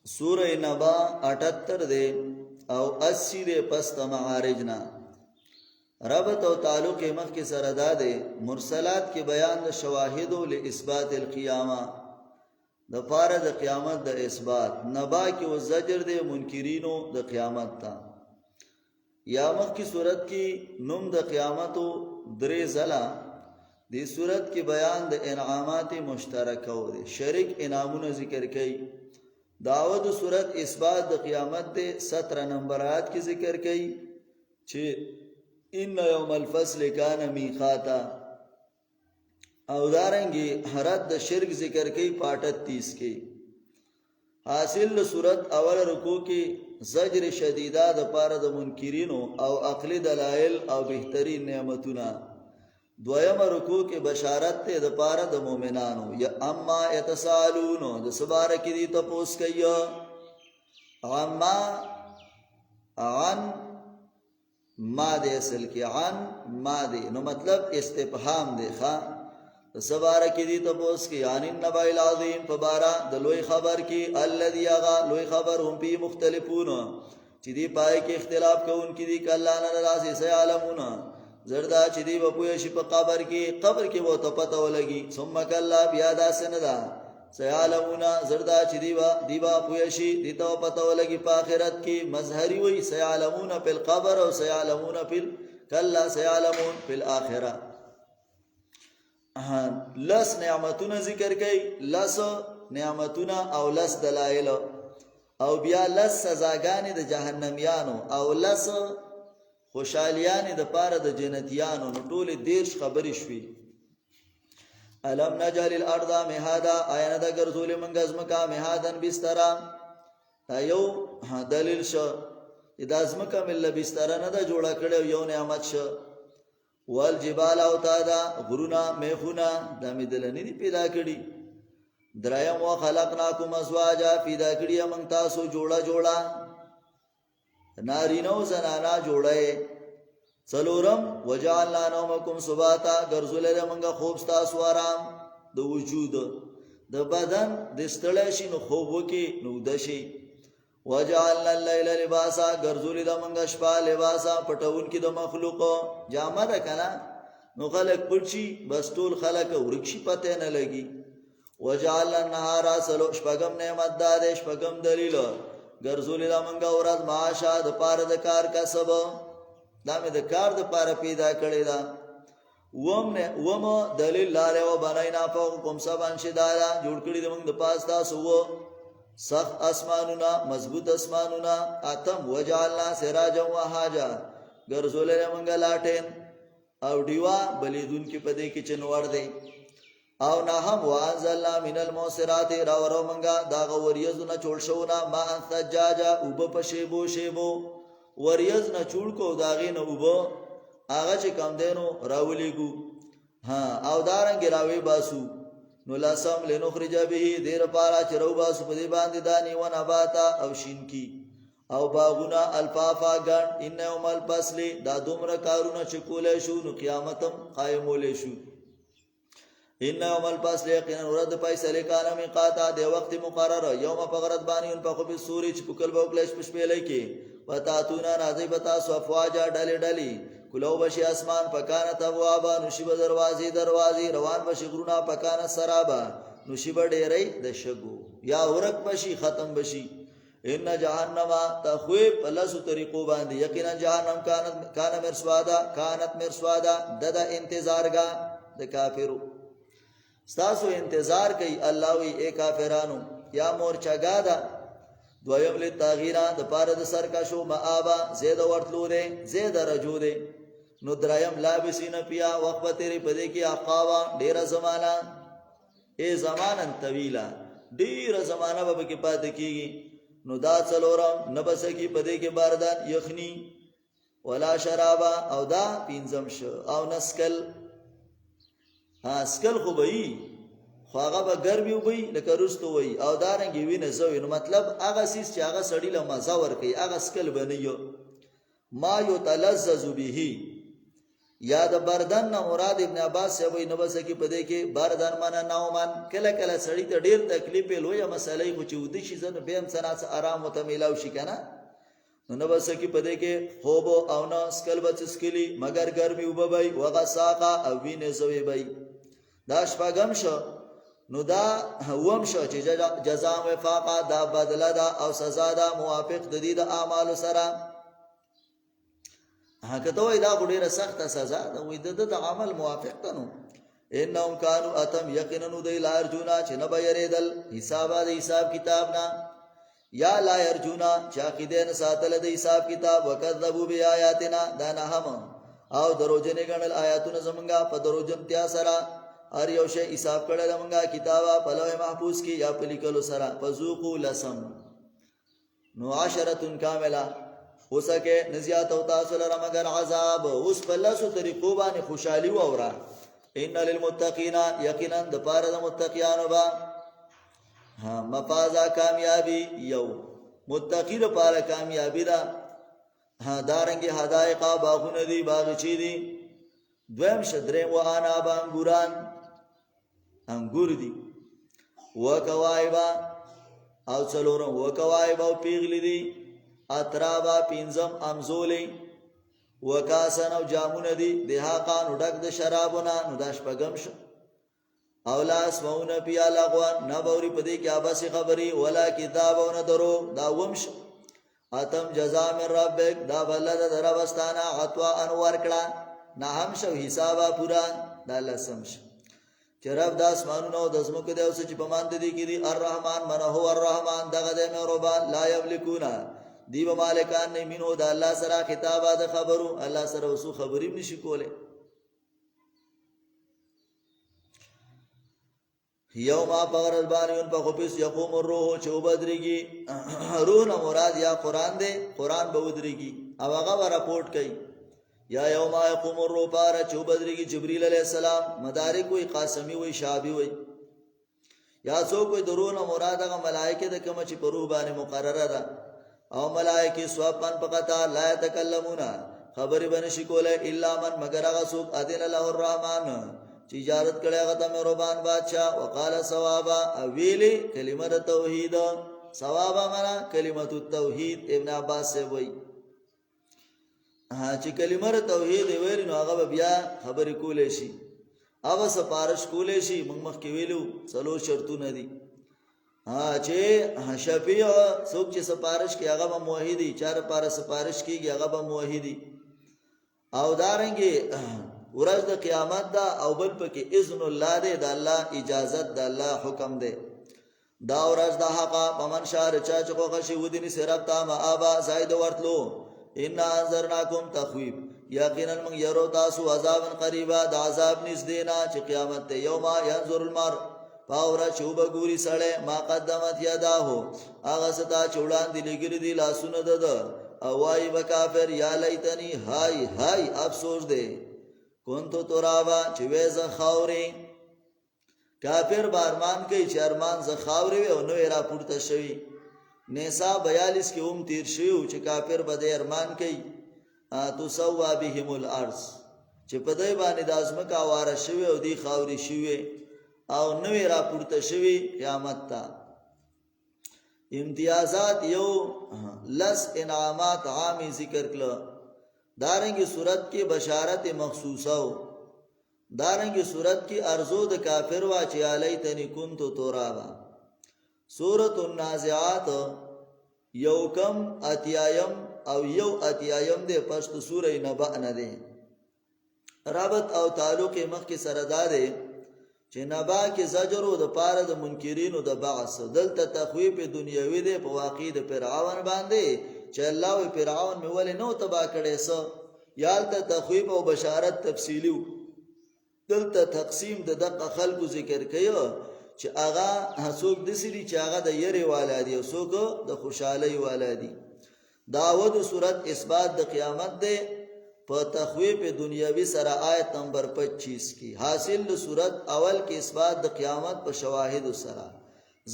سورہ نبا 78 دے او 80 دے پس معارجنا ربط او تعلق مخ کی سردا دے مرسلات کی بیان د شواہد ل اثبات القیامہ د پاره د قیامت د اثبات نبا کی و زجر دے منکرینو د قیامت تا یا مخ کی صورت کی نم د قیامتو درې زلا دی صورت کی بیان د انعامات مشترکه و دے شرک انعامونه ذکر کئی دعوت صورت اثبات د قیامت دے 17 نمبر آیات کی ذکر کئی چھے ان یوم الفصل کان میقاتا او دارنگی حرد د شرک ذکر کئی 38 کی حاصل صورت اول رکو کی زجر شدیدہ د پاره د منکرینو او عقلی دلائل او بہترین نعمتونه دویم رکو کی بشارت تے د پاره د مومنانو یا اما یتسالون د سبار کی دی تپوس کئی اما عن ما دے اصل کی عن ما دے نو مطلب استفهام دے خواہ سبارہ کی دی تپوس کی عن النبع العظیم فبارہ دلوی خبر کی الذی آغا لوی خبر ہم پی مختلفون چی دی پائے کی اختلاف کو ان کی دی کاللہ نراسی سیعلمون زردہ چی دی بپویشی پا قبر کی وہ تپتہ لگی ثم کاللہ بیادا سندا سیعلمون زردہ چی دیبا پویشی دیتا و پتہ لگی پا آخرت کی مظہری وی سیعلمون پی القبر و سیعلمون پی کاللہ سیعلمون پی الآخرہ لس نعمتون ذکر کئی لس نعمتون او لس دلائل او بیا لس سزاگانی د جہنمیانو او لس خوشحالیانی د پار د جنتیانو نو ټول دیرش خبری شوی علم نجعل الارض مهادا آیا ندا گرزول منگ ازمکا مهادن بسترا دا یو دلیل شو دا ازمکا مل بسترا ندا جوڑا کڑیو یو نعمت شو والجبال اوتادا غرونا میخونا دا میدلنی دی پیدا کری درائم و خلقناکم ازواجا پیدا کری منگ تاسو جوڑا جوڑا نارینو زنانا جوڑے سلورم وجعلنا نومکم سباتا گرزول منگا خوبستا سوارام دا وجود دا بدن دستلشی نو خوبو کی نو دشی وجعلنا اللیل لباسا گرزول دا منگا شپا لباسا پتاون کی دا مخلوق جامع دا کنا نو خلق پرچی بس طول خلق ورکشی پتے نہ لگی وجعلنا النهارا سلو شپگم نعمت دادے شپگم دلیل گرزول دا منگا ورد معاشا دا پار دا کار کا سب دا میں دا کار دا پار پیدا کردی دا وم دلیل لارے و بنائینا فوقکم سبان شدادا جوڑ کردی دا منگ دا پاستا سو سخت اسمانونا مضبوط اسمانونا اتم وجعلنا سراجا و حاجا گرزول دا منگا لاتین او دیوا بلیدون کی پدے کی چنور دے او ناہم وانزلنا من الموسرات راو رو منگا داغا وریزونا چوڑ شونا ما انثجاجا اوبا پا شیبو شیبو وریزنا چوڑ کو داغین اوبا آغا چه کم دینو راولی گو او دارنگی راوی باسو نو لسم لنخرج بهی دیر پارا چه رو باسو پدی باندی دانی و نباتا او شین کی او باغونا الفافا گن ان یوم الفصل دا دومر کارونا چکولے شو نو قیامتم قائمولے شو ان یوم الفصل یقینا ورد پیسلی کانا میقاتا دے وقت مقرر یوم پغرد بانی ان پخو بی سوری چپکل بوکلش پشپیلے کی وطاتونا نازی بتاسو افواجا ڈلی ڈلی کلو بشی اسمان پکانت ابوابا نشیب دروازی روان بشی غرونا پکانت سرابا نشیب ڈیرئی دشگو یا ورک بشی ختم بشی ان جہنم تخویب لسو طریقو باندی یقینا جہنم کانت مرسوادا ددا انتظارگا دا کافرو ستاسو انتظار کئی اللہ وی اے کافرانو یا مورچا گادا دویم لی تاغیران دا پارد سرکشو معابا زید ورطلو دے زید رجو دے نو درائم لابسین پیا وقت تیری پدے کی اقاوا دیر زمانہ اے زمانا طویلا دیر زمانہ بابا کی پات کی گی نو دا چلورم نبسکی پدے کے باردان یخنی ولا شرابا او دا پینزمش او نسکل سکل خو بئی خو آغا با گرمی بئی لکه رستو وی او دارنگی وی نزوی نو مطلب آغا سیس چی آغا سڑی لمزا ورکی آغا سکل بنیو ما یو تلززو بیهی یا د بردن نه مراد ابن عباس سے وای نو بس کی پدې کې بردن معنا نومن کله کله سړی ته ډیر تکلیف لوی مسلې خو چې ودی شي زنه به هم سنا آرام متمیلاو شي کنه نو بس کی پدې کې خوب او نو سکل بچ سکلی مگر ګرمي وبوي وغساقه او وینې زوي بي دا شپږم شو نو دا هوم شو چې جزاء وفاقه دا بدله دا او سزا دا موافق د دې د اعمال سره هغه ته وای دا ډیره سخته سزا دا وای د عمل موافق تنو انهم كانوا اتم یقینا دی لا ارجونا چې نه بیریدل حساب کتاب نه یا لا ارجونا چې عقیده نه ساتل د حساب کتاب وکذبوا بیااتنا دا نه هم او دروژنې ګڼل آیاتونه زمونږه په دروژنتیا سره هر یو شی حساب کړل زمونږه کتابه په لوح محفوظ کې یا په لیکلو سره فذوقوا لسم نو عشرة کامله وسکه نزیات او تاسو لره مگر عذاب اوس په لاسو طریقو باندې خوشحالي وورا ان للمتقین یقینا د پاره د متقینانو با مفازا کامیابی یو متقی لپاره کامیابی دا دارنګي حدائق باغونه دي باغچې دي دویم شدرې و انا بانګوران انګور دي وکوایبا او څلورم وکوایبا او پیغلی دي اترابا پینزم امزولی وکاسن او جامون دی دیها قانو ډک د شرابونه نو داش پغم شو او لا اسمعون بیا لغوان نبوري پدې کې اباسي خبري ولا کتابونه درو دا ومش اتم جزاء من ربک دا بلد دروستانه عطوا انور کړه نه هم شو حسابا پورا دا لسم شو چې رب د اسمانونو د زمکو دی اوس چې پماند دي کې دي الرحمن من هو الرحمن دغه د مهربان لا یملکونا دی به مالکان نه مينو د الله سره خطابه د خبرو الله سره وسو خبرې نشي کوله یوم پغر البانیون په خپس یقوم الروح چوبدريږي روح نه مراد یا قران دی قران به ودريږي او هغه راپورټ کوي یا یوم یقوم الروح پر چوبدريږي جبريل عليه السلام مدارک وي قاسمي وي شابي وي یا څوک وي درو نه مراد هغه ملائکه د کوم چې په روح باندې مقرره ده او ملائکه سوابان پقتا لا يتكلمون خبر بنشي کوله الا من مگر هغه څوک اذن له الرحمن چې اجازه کړي هغه ته مهربان بادشاہ وقال ثوابا اویلی کلمه توحید ثوابا معنا کلمه التوحید ابن عباس سے وای چې کلمه توحید ویل نو هغه بیا خبر کولې شي او سپارش کولې شي موږ کې ویلو څلور شرطونه دي چې شفیع څوک چې سپارش کوي هغه به موحدي چار پاره سپارش کیږي هغه به موحدي او دارنګي ورځ د قیامت دا او بل پکې اذن الله دې د الله اجازت د الله حکم دې دا ورځ د حق پمن شار چا چې کوغه شي ودینی سراب تا ما ابا زائد ورتلو ان انذرناکم تخویب یقینا من يرو تاسو عذاب قریبا د عذاب نږدې چې قیامت ته یوم ينظر المرء پاورا چوب ګوري سړی ما قدمت یاداهو هغه ستا چوڑان دی لګری دی لاسونه دد او وای وکافر یا لیتنی هاي هاي افسوس دے کونتو ترابا چې وې ز خاوري کافر بارمان کوي چې ارمان ز خاوري او نو را پورته شوی نساء 42 کې تیر شو چې کافر بده ارمان کوي تو سوا بهم الارض چې په دای باندې د ازمکه واره شوی او دی خاوري شوی او نوې را پورته شوی قیامت تا امتیازات یو لس انعامات عامی ذکر کړه دارنګي صورت کې بشارت مخصوصه دارنګي صورت کې ارزو د کافر وا چې الیتنی کنت ترابا سورۃ النازعات یو کم اتیایم او یو اتیایم د پښت سورې نبأ نه دی رابط او تعلق مخ کې سره ده چې نبا کې زجر او د پاره د منکرینو د بعث دلته تخویف دنیوي دی په واقع د فرعون باندې چې الله او فرعون مې ولې نو تبا کړي سو یالته تخویف او بشارت تفصیلی دلته تقسیم د دقه خلقو ذکر کيو چې هغه حسوک د سری چې هغه د یری والادي او څوک د خوشحالي والادي داود صورت اثبات د قیامت دی په تخویف دنیاوی سره آیت نمبر 25 کی حاصل د صورت اول کې اثبات د قیامت په شواهد سره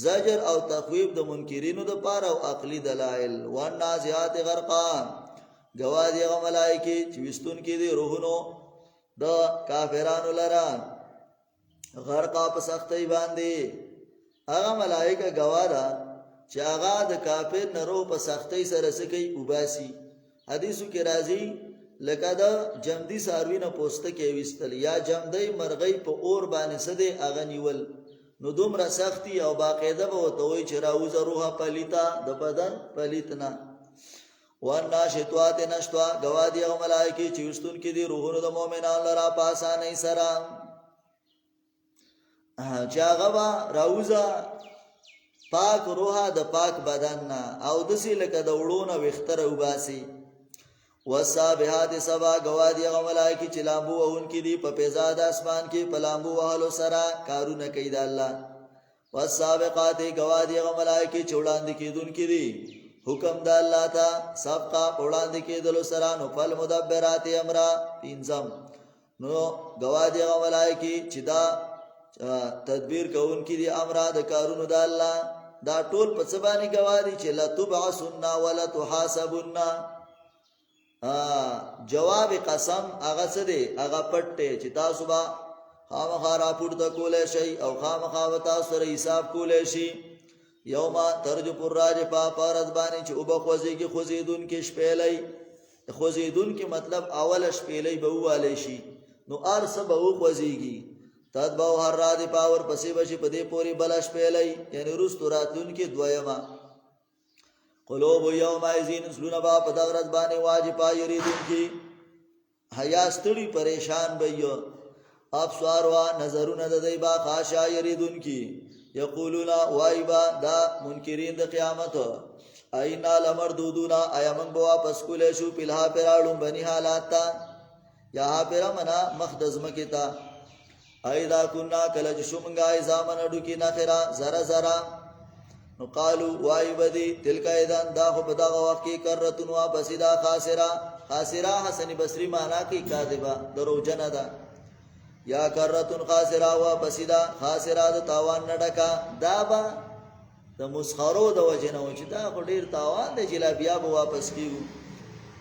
زجر او تخویف د منکرینو د پاره او عقلی دلائل والنازعات غرقا گواذی غ ملائکه چې وستون کې دي روحونو د کافرانو لرا غرقا په سختۍ باندې. هغه ملائکه گواذا چې هغه د کافر نرو په سختۍ سره سکی وباسي. حدیثو کې راځي لکه د جمدی ساروی نه پوسته کې وستل یا جمدی مرغۍ په اور باندې سده هغه نیول، نو دومره سختی او باقاعده به وته وي چې راوزه روح پلیتا د بدن پلیتنا. وانا شتوات نشتوا گوادی او ملائکی چې وستون کې دي روحونو د مؤمنانو لرا پاسانه سره چې هغه به راوزه پاک روحه د پاک بدن نه او دسی لکه د وړونه وختره وباسي. والسابحات سبا گوادی او ملائکی چې لامبو وهونکي دي په پیزاد اسمان کې په لامبو وهلو سره کارونه کوي د الله. والسابقات گوادی او ملائکی چې وړاندې کېدونکي دي حکم د الله ته سبقا وړاندې کېدلو سره. نو فل مدبرات امرا پینځم نو گوادی او ملائکی چې دا تدبیر کوونکي دي امرا د کارونو د الله. دا ټول په څه باندې گوادی چې لا تبعثن ولا تحاسبن. جواب قسم هغه څه دی هغه پټه چې تاسو به خامخا راپورته کولای شئ او خامخا تاسو سره حساب کولای شي. یوم ترجف الراجفه پرد باندې چې وب خوځيږي خوځیدون کې شپېلې خوځیدون کې مطلب اول شپېلې به واله شي نو ارس به خوځيږي. تدبو هر رادی پاور پسې بشي په دې پوری بل شپېلې یعنی رستو راتون کې دویمه. قلوب یوم ایزین سلونا با پدغرت باندې واجبا یریدون کی حیا ستړي پریشان بېو. ابصاروا نظرون د دیبا خاشا یریدون کی. یقولون وایبا دا منکرین د قیامت اینا لمردودونا ایا من بوا پس کولې شو پلها پراړم بنی حالات تا یا پرا منا مخدز مکتا. ایدا کنا کلج شومنگا زامن اډو کی نخرا زرا زرا. نو قالو وای بدی تلک ایدان دا خو بدا وقت کی کرتن وا بسیدا خاسرا. خاسرا حسن بصری معنا کی کاذبا درو جندا یا کرتن خاسرا وا بسیدا خاسرا د تاوان نډکا دا با د مسخرو د وجنه و چې دا خو ډیر تاوان د جلابیا به واپس کیو.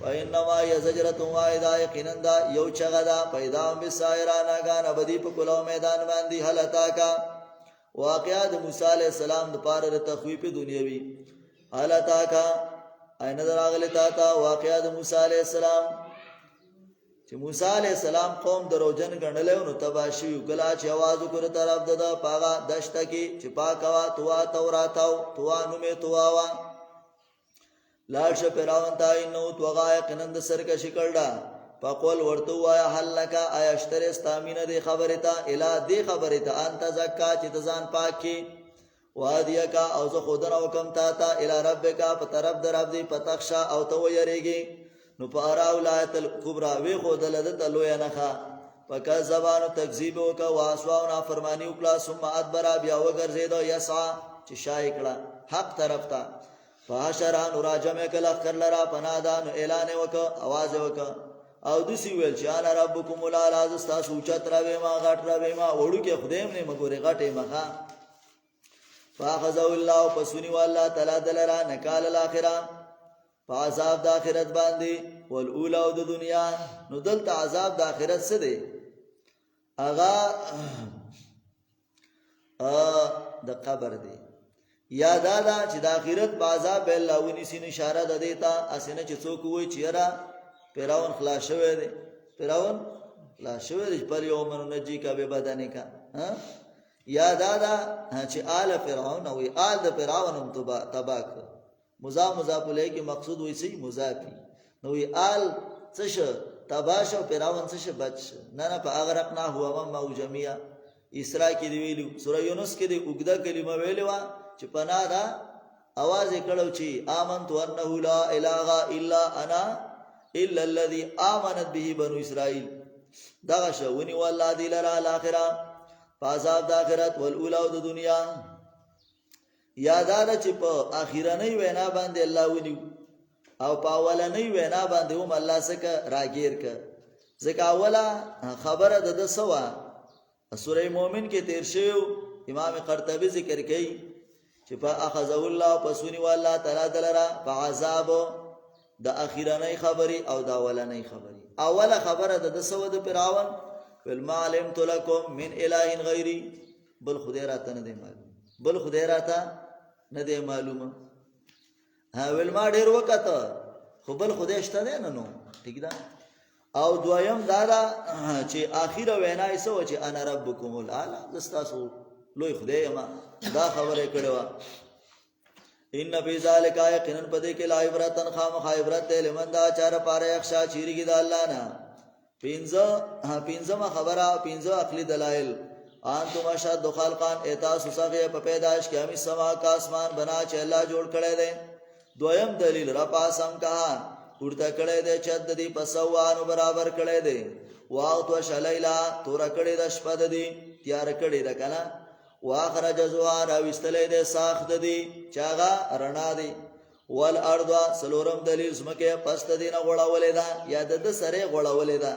وانما یزجرت واحدا یقینندا یو چغدا پیدا بسایرا ناګان ابدی په کلو میدان باندې حلتا کا. واقعات موسی علیہ السلام د پاره تخویف دنیوي حالتا کا عین دراغله تا واقعات موسی علیہ السلام چې موسی علیہ السلام قوم دروجن غنل نو تباشی کلا چې आवाज وکړ طرف د پاغا دشت کې چې پاکوا توا توراتاو توا نو می تواوا لاش پیراون تای نو توغا کنند سرکه شکړډا فقول ورتو وایا حلکا ایشتر استامینه دی خبرتا الا دی خبرتا انت زکا چې تزان پاکي وادیا کا او زه خودن او کم تا تا الی ربک په طرف در رب دی پتخشا او تو یریږي. نو پارا ولایت الکبرى وی خودل د تلوی نخا پکا زبانو تکذیب وکا واسوا نافرمانی وکلا ثم ادبر بیا وګرځید یسعى چې شای کړه حق طرف تا. فاشران راجمه کله کړلرا پنادان اعلان وکا आवाज وکا او دسی ویل چې انا ربکم الاعلى استا سوچت راوي ما غټ راوي ما وړو کې خدایم نه مګوري غټه مخه. فاخذوا الله پسونی والله تعالی دلرا نکال الاخره عذاب د اخرت باندې والاولى او د دنیا. نو دلته عذاب د اخرت څه دی اغا د قبر دی یا دا چې د اخرت په عذاب الله ونی سین اشاره ده دیتا اسنه چې څوک وای چې را پیراون خلاص شوی دی پیراون خلاص شوی دی پر یوم نجی کا به بدنه کا یا دا چې آل فرعون او آل د فرعون هم تباک مضاف الیه کې مقصود وای سي مضافي نو آل څه تباش او فرعون څه بچ نه په اغرقنا هو ما جميعا. اسراء کې دی ویلو سوره یونس کې دی وګدا کلمه ویلو چې پنا دا आवाज کړو چې آمنت انه لا اله الا انا الا الذي امنت به بنو اسرائيل. دا شونی والله دی لرا الاخره پازاب د اخرت والاولى او د دنیا. یاداله چې په اخیرنۍ وینا باندې الله ونی او په اولنۍ وینا باندې هم الله سره راګیر ک. ځکه اوله خبره د سوا سوره مؤمن کې تیر شو امام قرطبي ذکر کوي چې په اخذ الله پسونی والله تعالی دلرا په عذاب د اخیرنۍ خبري او د اولنۍ خبري. اوله خبره د سود فرعون ول ما علمت لكم من اله غیری، بل خدای راته نه دی معلوم، بل خدای راته نه دی معلومه. ها ول ما ډیر وکړه خو بل خدای شته دی نه. نو ٹھیک ده. او دویم دا چې اخیره وینا یې سو چې انا ربکم الاعلى، دستاسو لوی خدای ما دا خبره کړو. ان فی ذلک یقینا پدې کې لا عبرتن خامخ عبرت لمن دا چار پاره یخشا چیرګی د الله نه. پینځمه خبره، پینځه عقلی دلایل. انتم اشد خلقان، ایتا سوسغه په پیدائش کې همی سما کا اسمان بنا چې الله جوړ کړی دی. دویم دلیل رفع سم کا ورته کړی دی چې د دې پسوانو برابر کړی دی. واو تو شلیلا تور کړی د شپه د دې تیار کړی د کنه. واخرج زوار او استلې د ساخت دی چاغه رڼا دی. والارض سلورم دلیل زمکه پس د دینه غړولې ده یا د سره غړولې ده.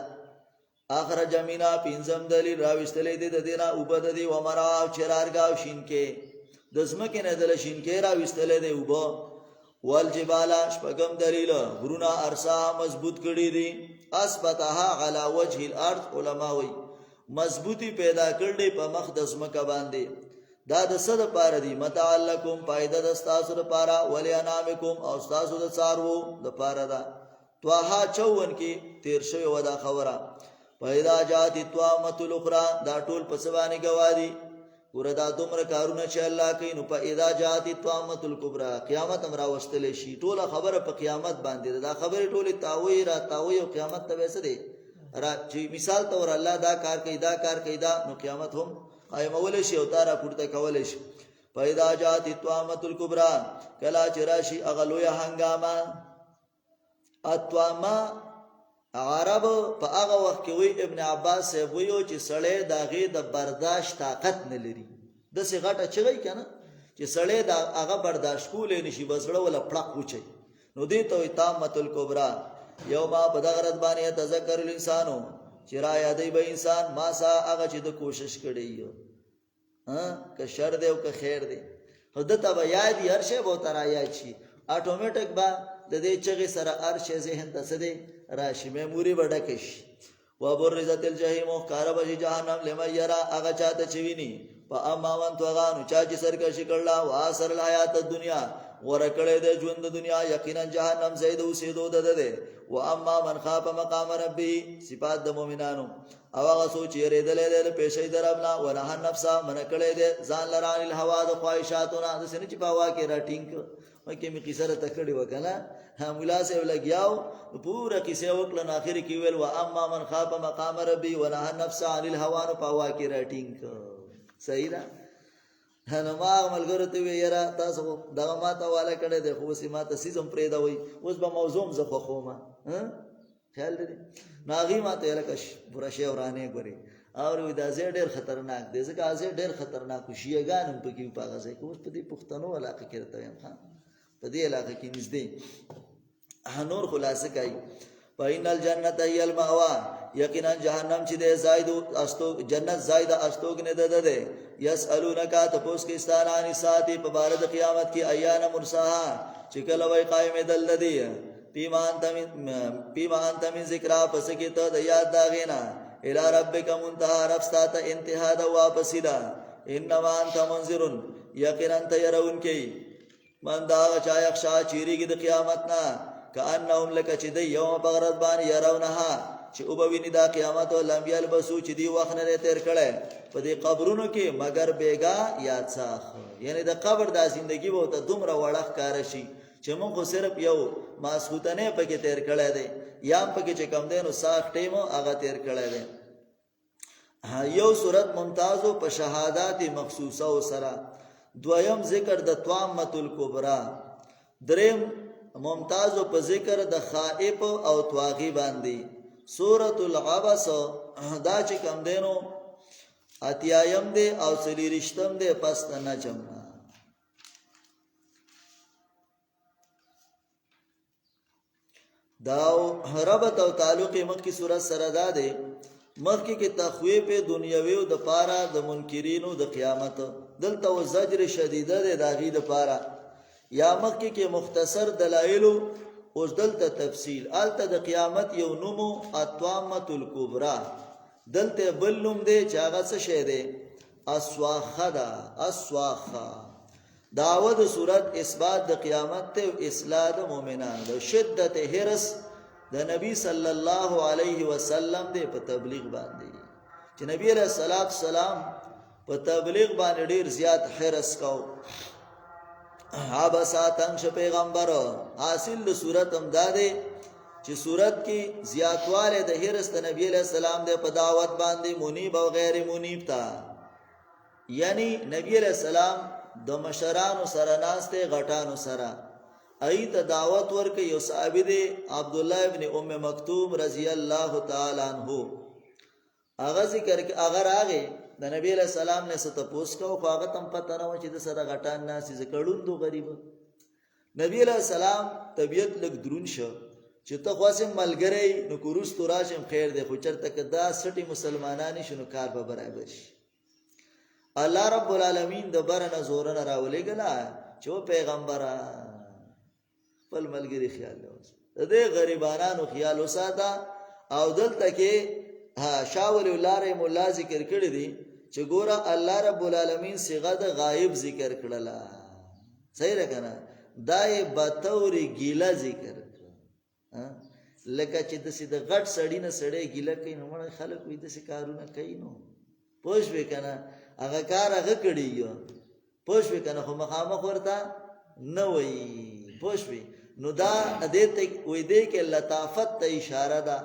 اخرج مینا پینځم دلیل راوستلې دی د دینه وبد دی و مرا چرارګاو شینکه د زمکه نه دل شینکه راوستلې دی وب. والجبال شپږم دلیل غرونه ارسا مضبوط کړي دي. اثبتها علی وجه الارض، علماوی مضبوطی پیدا کړي په مخ د زمکه باندې. دا د صد پاره دی متعلقم پایده د تاسو لپاره، ولی انامکم او تاسو د څارو د پاره ده. توها 54 کې تیر شوی ودا خبره. پیدا جات توامت الاخرى دا ټول په سبانه گوادی وردا دومره کارونه چې الله کوي. نو په اذا جات توامت الکبرى قیامت امر واستل شي. ټول خبره په قیامت باندې دا خبره ټول تاوی را تاوی او قیامت ته وسه دی را چې مثال تور الله دا کار کوي دا کار کوي دا، نو قیامت هم قائمول شي او تارا پورته کول شي. پیدا جات توامت الکبرى کلا چراشی اغلویا هنگاما. اتواما عرب په هغه وخت کې وی ابن عباس صاحب ویو چې سړی داغه د برداشت طاقت نه لري. د څه غټه چغی کنه چې سړی دا هغه برداشت کولې نشي، بسړه ولا پړق وچي. نو دې ته تامت الکبرى. یو ما په دغه رد باندې تذکر الانسانو چې را یادې به انسان ما سا هغه چې د کوشش کړي یو که شر دی او که خیر دی. خدته به یاد هر شی به تر یاد شي اتوماتیک با د دې چغې سره هر شی ذهن ته سده راشي، میموري وډکش. و برزت الجحیم کاربشی جهنم لمن یرا هغه چاته چویني. په اما من توغانو چا چې سرکشي کړلا واسر الحیات الدنیا ورکړې د ژوند د دنیا، یقینا جهنم زید اوسېدو ده. و اما من خاف مقام ربی صفات د مؤمنانو او هغه سوچ یې ریدلې د پیشې دربنا ونه نفس من کړې ده ځان لران الهوا د خواهشاتونه د سن چې په هوا کې راټینګ مکه می قصره تکړی وکنه. مولا سے لګیاو پورا کیسه وکړه نو اخر کې ویل و اما من خاف مقام ربی ونه نفس عن الهوا په هوا کې راټینګ. صحیح ده. نو ما عملګرو ته ویرا تاسو دغه ماته والا کړه د خو سي ماته سیزم پرې دا وای اوس به موضوع زخه خو ما خیال دې ناغي ماته لکه برشه ورانه غوري او دا زه ډېر خطرناک دي ځکه ازه ډېر خطرناک شیګانم په کې پاغه ځای کوم په دې پښتنو علاقه کې راته یم خان په دې علاقه کې نږدې نور خلاصه کوي. پاین الجنت هی المأوا، یقینا جهنم چې د زائد استو جنت زائد استوګ نه ده. یسالونک تپوس کې استانانی ساتي په بار د قیامت کې ایان مرساها چې کله وای قائم دل دی. پیمان تم ذکر پس کې ته د یاد دا غینا الی ربک منتهى رفستا ته انتها دا واپس دا. انما انت منذر، یقینا ته يرون کې من دا چا یخشا چیرېږي د قیامت نه. کأنهم لک چې دی یوم بغرت باندې يرونها چې او بویني دا قیامت او لمبیال بسو چې دی وخت نه تیر کړي په دې قبرونو کې مگر بیگا یاد ساخ. یعنی د قبر د زندگی وو ته دومره وړخ کار شي چې موږ صرف یو ماسوتنه پکې تیر کړي دي یا پکې چې کم دینو ساخ ټیمو هغه تیر کړي دي. یو صورت ممتازو په شهادت مخصوصه او سره. دویم ذکر د توامت الکبرى. دریم ممتازو په ذکر د خائف او تواغی باندې. سورۃ العبس دا چې کم دینو اتیایم دی او سلیرشتم دی پس نجم. دا ربط او تعلق مخکی سورۃ سره دا دی. مخکی کې تخویف دنیوي او د پاره د منکرینو د قیامت، دلته زجر شدیده دی د غي د پاره. یا مخکی کې مختصر دلایل اوس دلته تفصیل الته د قیامت یو نومو الطامه الکبرى دلته بل نوم دی چې هغه څه شی دی اسواخه ده اسواخه داوه د صورت اثبات د قیامت ته اصلاح د مؤمنانو د شدت حرص د نبی صلی الله علیه وسلم دی په تبلیغ باندې چې نبی علیہ الصلوۃ والسلام په تبلیغ باندې ډیر زیات حرص کو عباساتن ش پیغمبر حاصل د صورت هم داده چې صورت کې زیاتواله د حرص د نبی علیہ السلام د په دعوت باندې منیب او غیر منیب تا یعنی نبی علیہ السلام د مشرانو سره ناسته غټانو سره ایت دعوت ورکه یو صحابي دی عبد الله ابن ام مکتوم رضی الله تعالی عنہ هغه ذکر کې اگر هغه د نبی علیہ السلام نه ست پوس کو خو هغه تم پته نه و چې د سره غټان ناس زکړوندو غریب نبی علیہ السلام طبیعت لګ درون شو چې ته خاصه ملګری نو کوروس تو راشم خیر دی خو چرته کدا سټي مسلمانانی شنو کار به برابر شي الله رب العالمین د برنه زورنه راولې غلا چې پیغمبر خپل ملګری خیال لوس د دې غریبانو خیال وساته او دلته کې شاول الله مولا ذکر کړی دی چې ګوره الله رب العالمین صيغه د غایب ذکر کړله صحیح راکنه دای بتوري ګیلا ذکر لکه چې د سید غټ سړی نه سړی ګیلا کوي نو مړ خلک وې د کارونه کوي نو پوښ وکنه هغه کار هغه کړی یو پوښ وکنه خو مخامخ ورته نه وای پوښ وی نو دا دې ته وې دې کې لطافت ته اشاره ده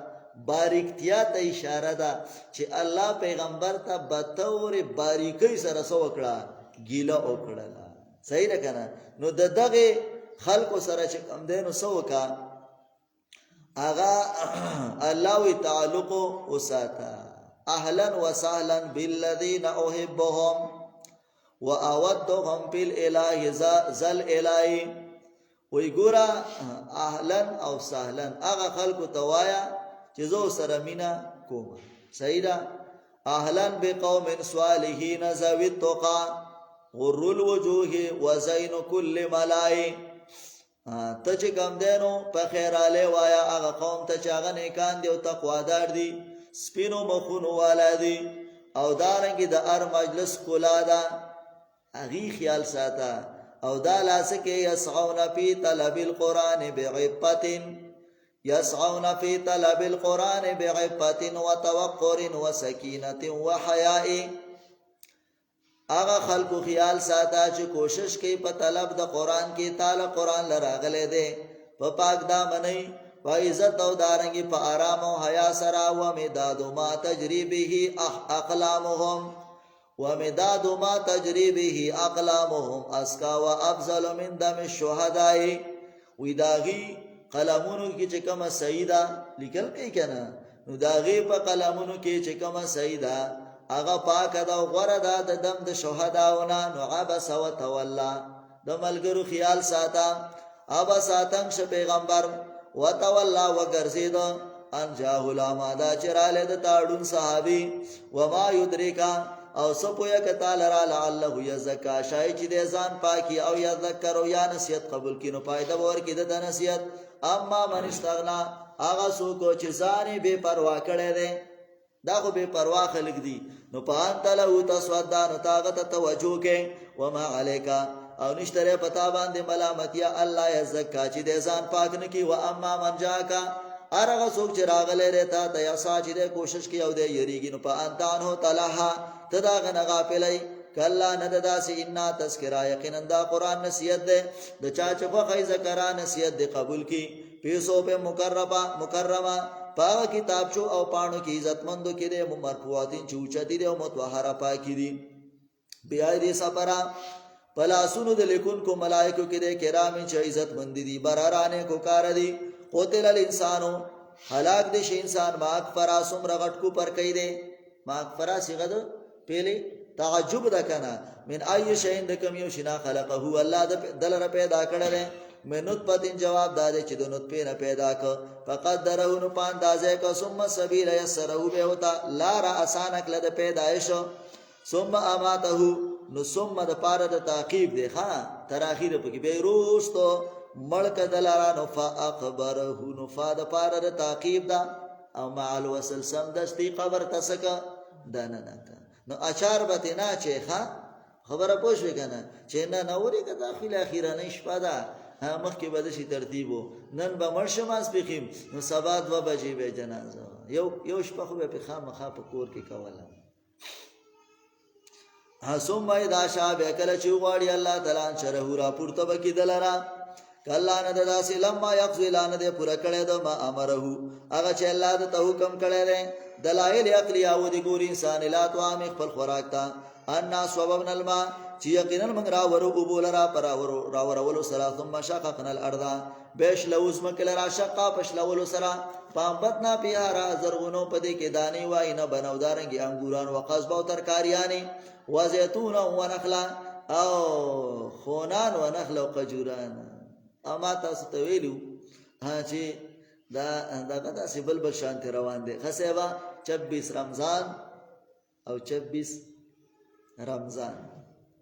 باریکتیا ته اشاره ده چې الله پیغمبر ته بتور باریکی سره سو وکړه ګیلا وکړه صحیح ده کنه نو دغه خلکو سره چې کم دینو سو وکا اغا الله وی تعلق وساتا اهلا وسهلا بالذین احبهم واودهم بالاله ذل الهی وی ګورا اهلا او سهلا اغا خلکو توایا چې زو سره مینا کوم صحیح ده اهلا بقوم صالحین ذوی التقى غر الوجوه وزین كل ملائ ته چې کوم دینو په خیراله وایا هغه قوم ته چې هغه نیکان دی او تقوادار دي سپینو مخونو والا دي او دارنګ د ار مجلس کولا ده اغي خیال ساته او دا لاسکه یسعون فی طلب القران بعفت يسعون في طلب القرآن بعفة وتوقر وسكينة وحياء اغا خلق خیال ساته چې کوشش کوي په طلب د قرآن کې تعالی قرآن لراغله دي په پاک دامنۍ په عزت او دارنګي په آرام او حیا سره او مداد ما تجربه اقلامهم ومداد ما تجربه اقلامهم اسکا وافضل من دم الشهداء وداغي قلمونو کې چې کومه سیدا لیکل کوي کنه نو داغي په قلمونو کې چې کومه سیدا هغه پاک دا غره دا د دم د شهداونه نو عبس وتولى د ملګرو خیال ساته ابا ساتن ش پیغمبر وتولى وغرزید ان جاهل ما دا چراله د تاړون صحابي وما يدريكا او سپویا ک تعالی را لعله یزکا شای چې د ځان پاکي او یذکر او یا نصیحت قبول کینو پایده ور کې د نصیحت اما من استغنا هغه څوک چې ځان به پروا کړي دي دا خو به پروا خلق دي نو پانت له تسودا نو طاقت توجه کې وما علیکا او نشتره پتا باندې ملامت یا الله یزکا چې د ځان پاک نه کی و اما من جاکا ارغه څوک چې راغله رته ته یا ساجده کوشش کی او د یریږي نو پانتان هو تلها تدا غن غافلای کلا نددا سی ان تذکرہ یقینا دا قران نصیحت ده د چا چې په خی ذکرہ نصیحت ده قبول کی پیسو په مکرمه پاک کتاب چو او پانو کی عزت مندو کې ده مرفوعاتین چوچتی ده او متطهره پاکی دي بیا دې سپرا پلاسونو د لیکون کو ملائکو کې ده کرام چې عزت مند دي برارانه کو کار دي قتل الانسانو هلاک دي شي انسان ماک فراسم رغټ کو پر کای دي ماک فراسغه ده پهله تعجب ده کنه من ای شین د کم یو شنا خلقه الله دلر پیدا کړل من نطفه جواب داده چې د نطفه نه پیدا ک فقدره نو پاندازه ک ثم سبیل یسره به وتا لار آسان کله د پیدایش ثم اماته نو ثم د پاره د تعقیب دی ها تر اخیره پکې به روستو ملک دلارا نو فاقبره نو فا د پاره د تعقیب دا او مع الوصل سم دستی قبر تسکا دانا نکا نو اچار بته نه چې ها خبره پوښوي کنه چې نه نوري که داخل اخیرانه شپه ده مخکې به داسې ترتیب و نن به مړ شم ماسپښین نو سبا 2 بجې به جنازه یو شپه خو به پې خامخا په کور کې کوله ثم اذا شاء به کله چې وغواړي الله تعالی شرحو را پورته به کېدل را کله نه داسې لما یقضي لانه دې پوره کړی د ما امره هغه چې الله د ته حکم کړی دی دلایل عقلی او د ګور انسان لا توام خپل خوراک تا ان صوبنا الماء چې یقینا موږ راورو ابول را پر راورولو سره ثم شققنا الارض بش لوز مکل را شقا پش لولو سره پامبتنا پیارا زرغونو پدې کې دانی وای نه بنو دارنګي انګوران او قصبه او ترکاریانی و زيتون و نخلا او خونان و نخل او قجوران اما تاسو ته ویلو چې دا دا سیبل بل شانت روان دي خسېوا 26 رمضان او 26 رمضان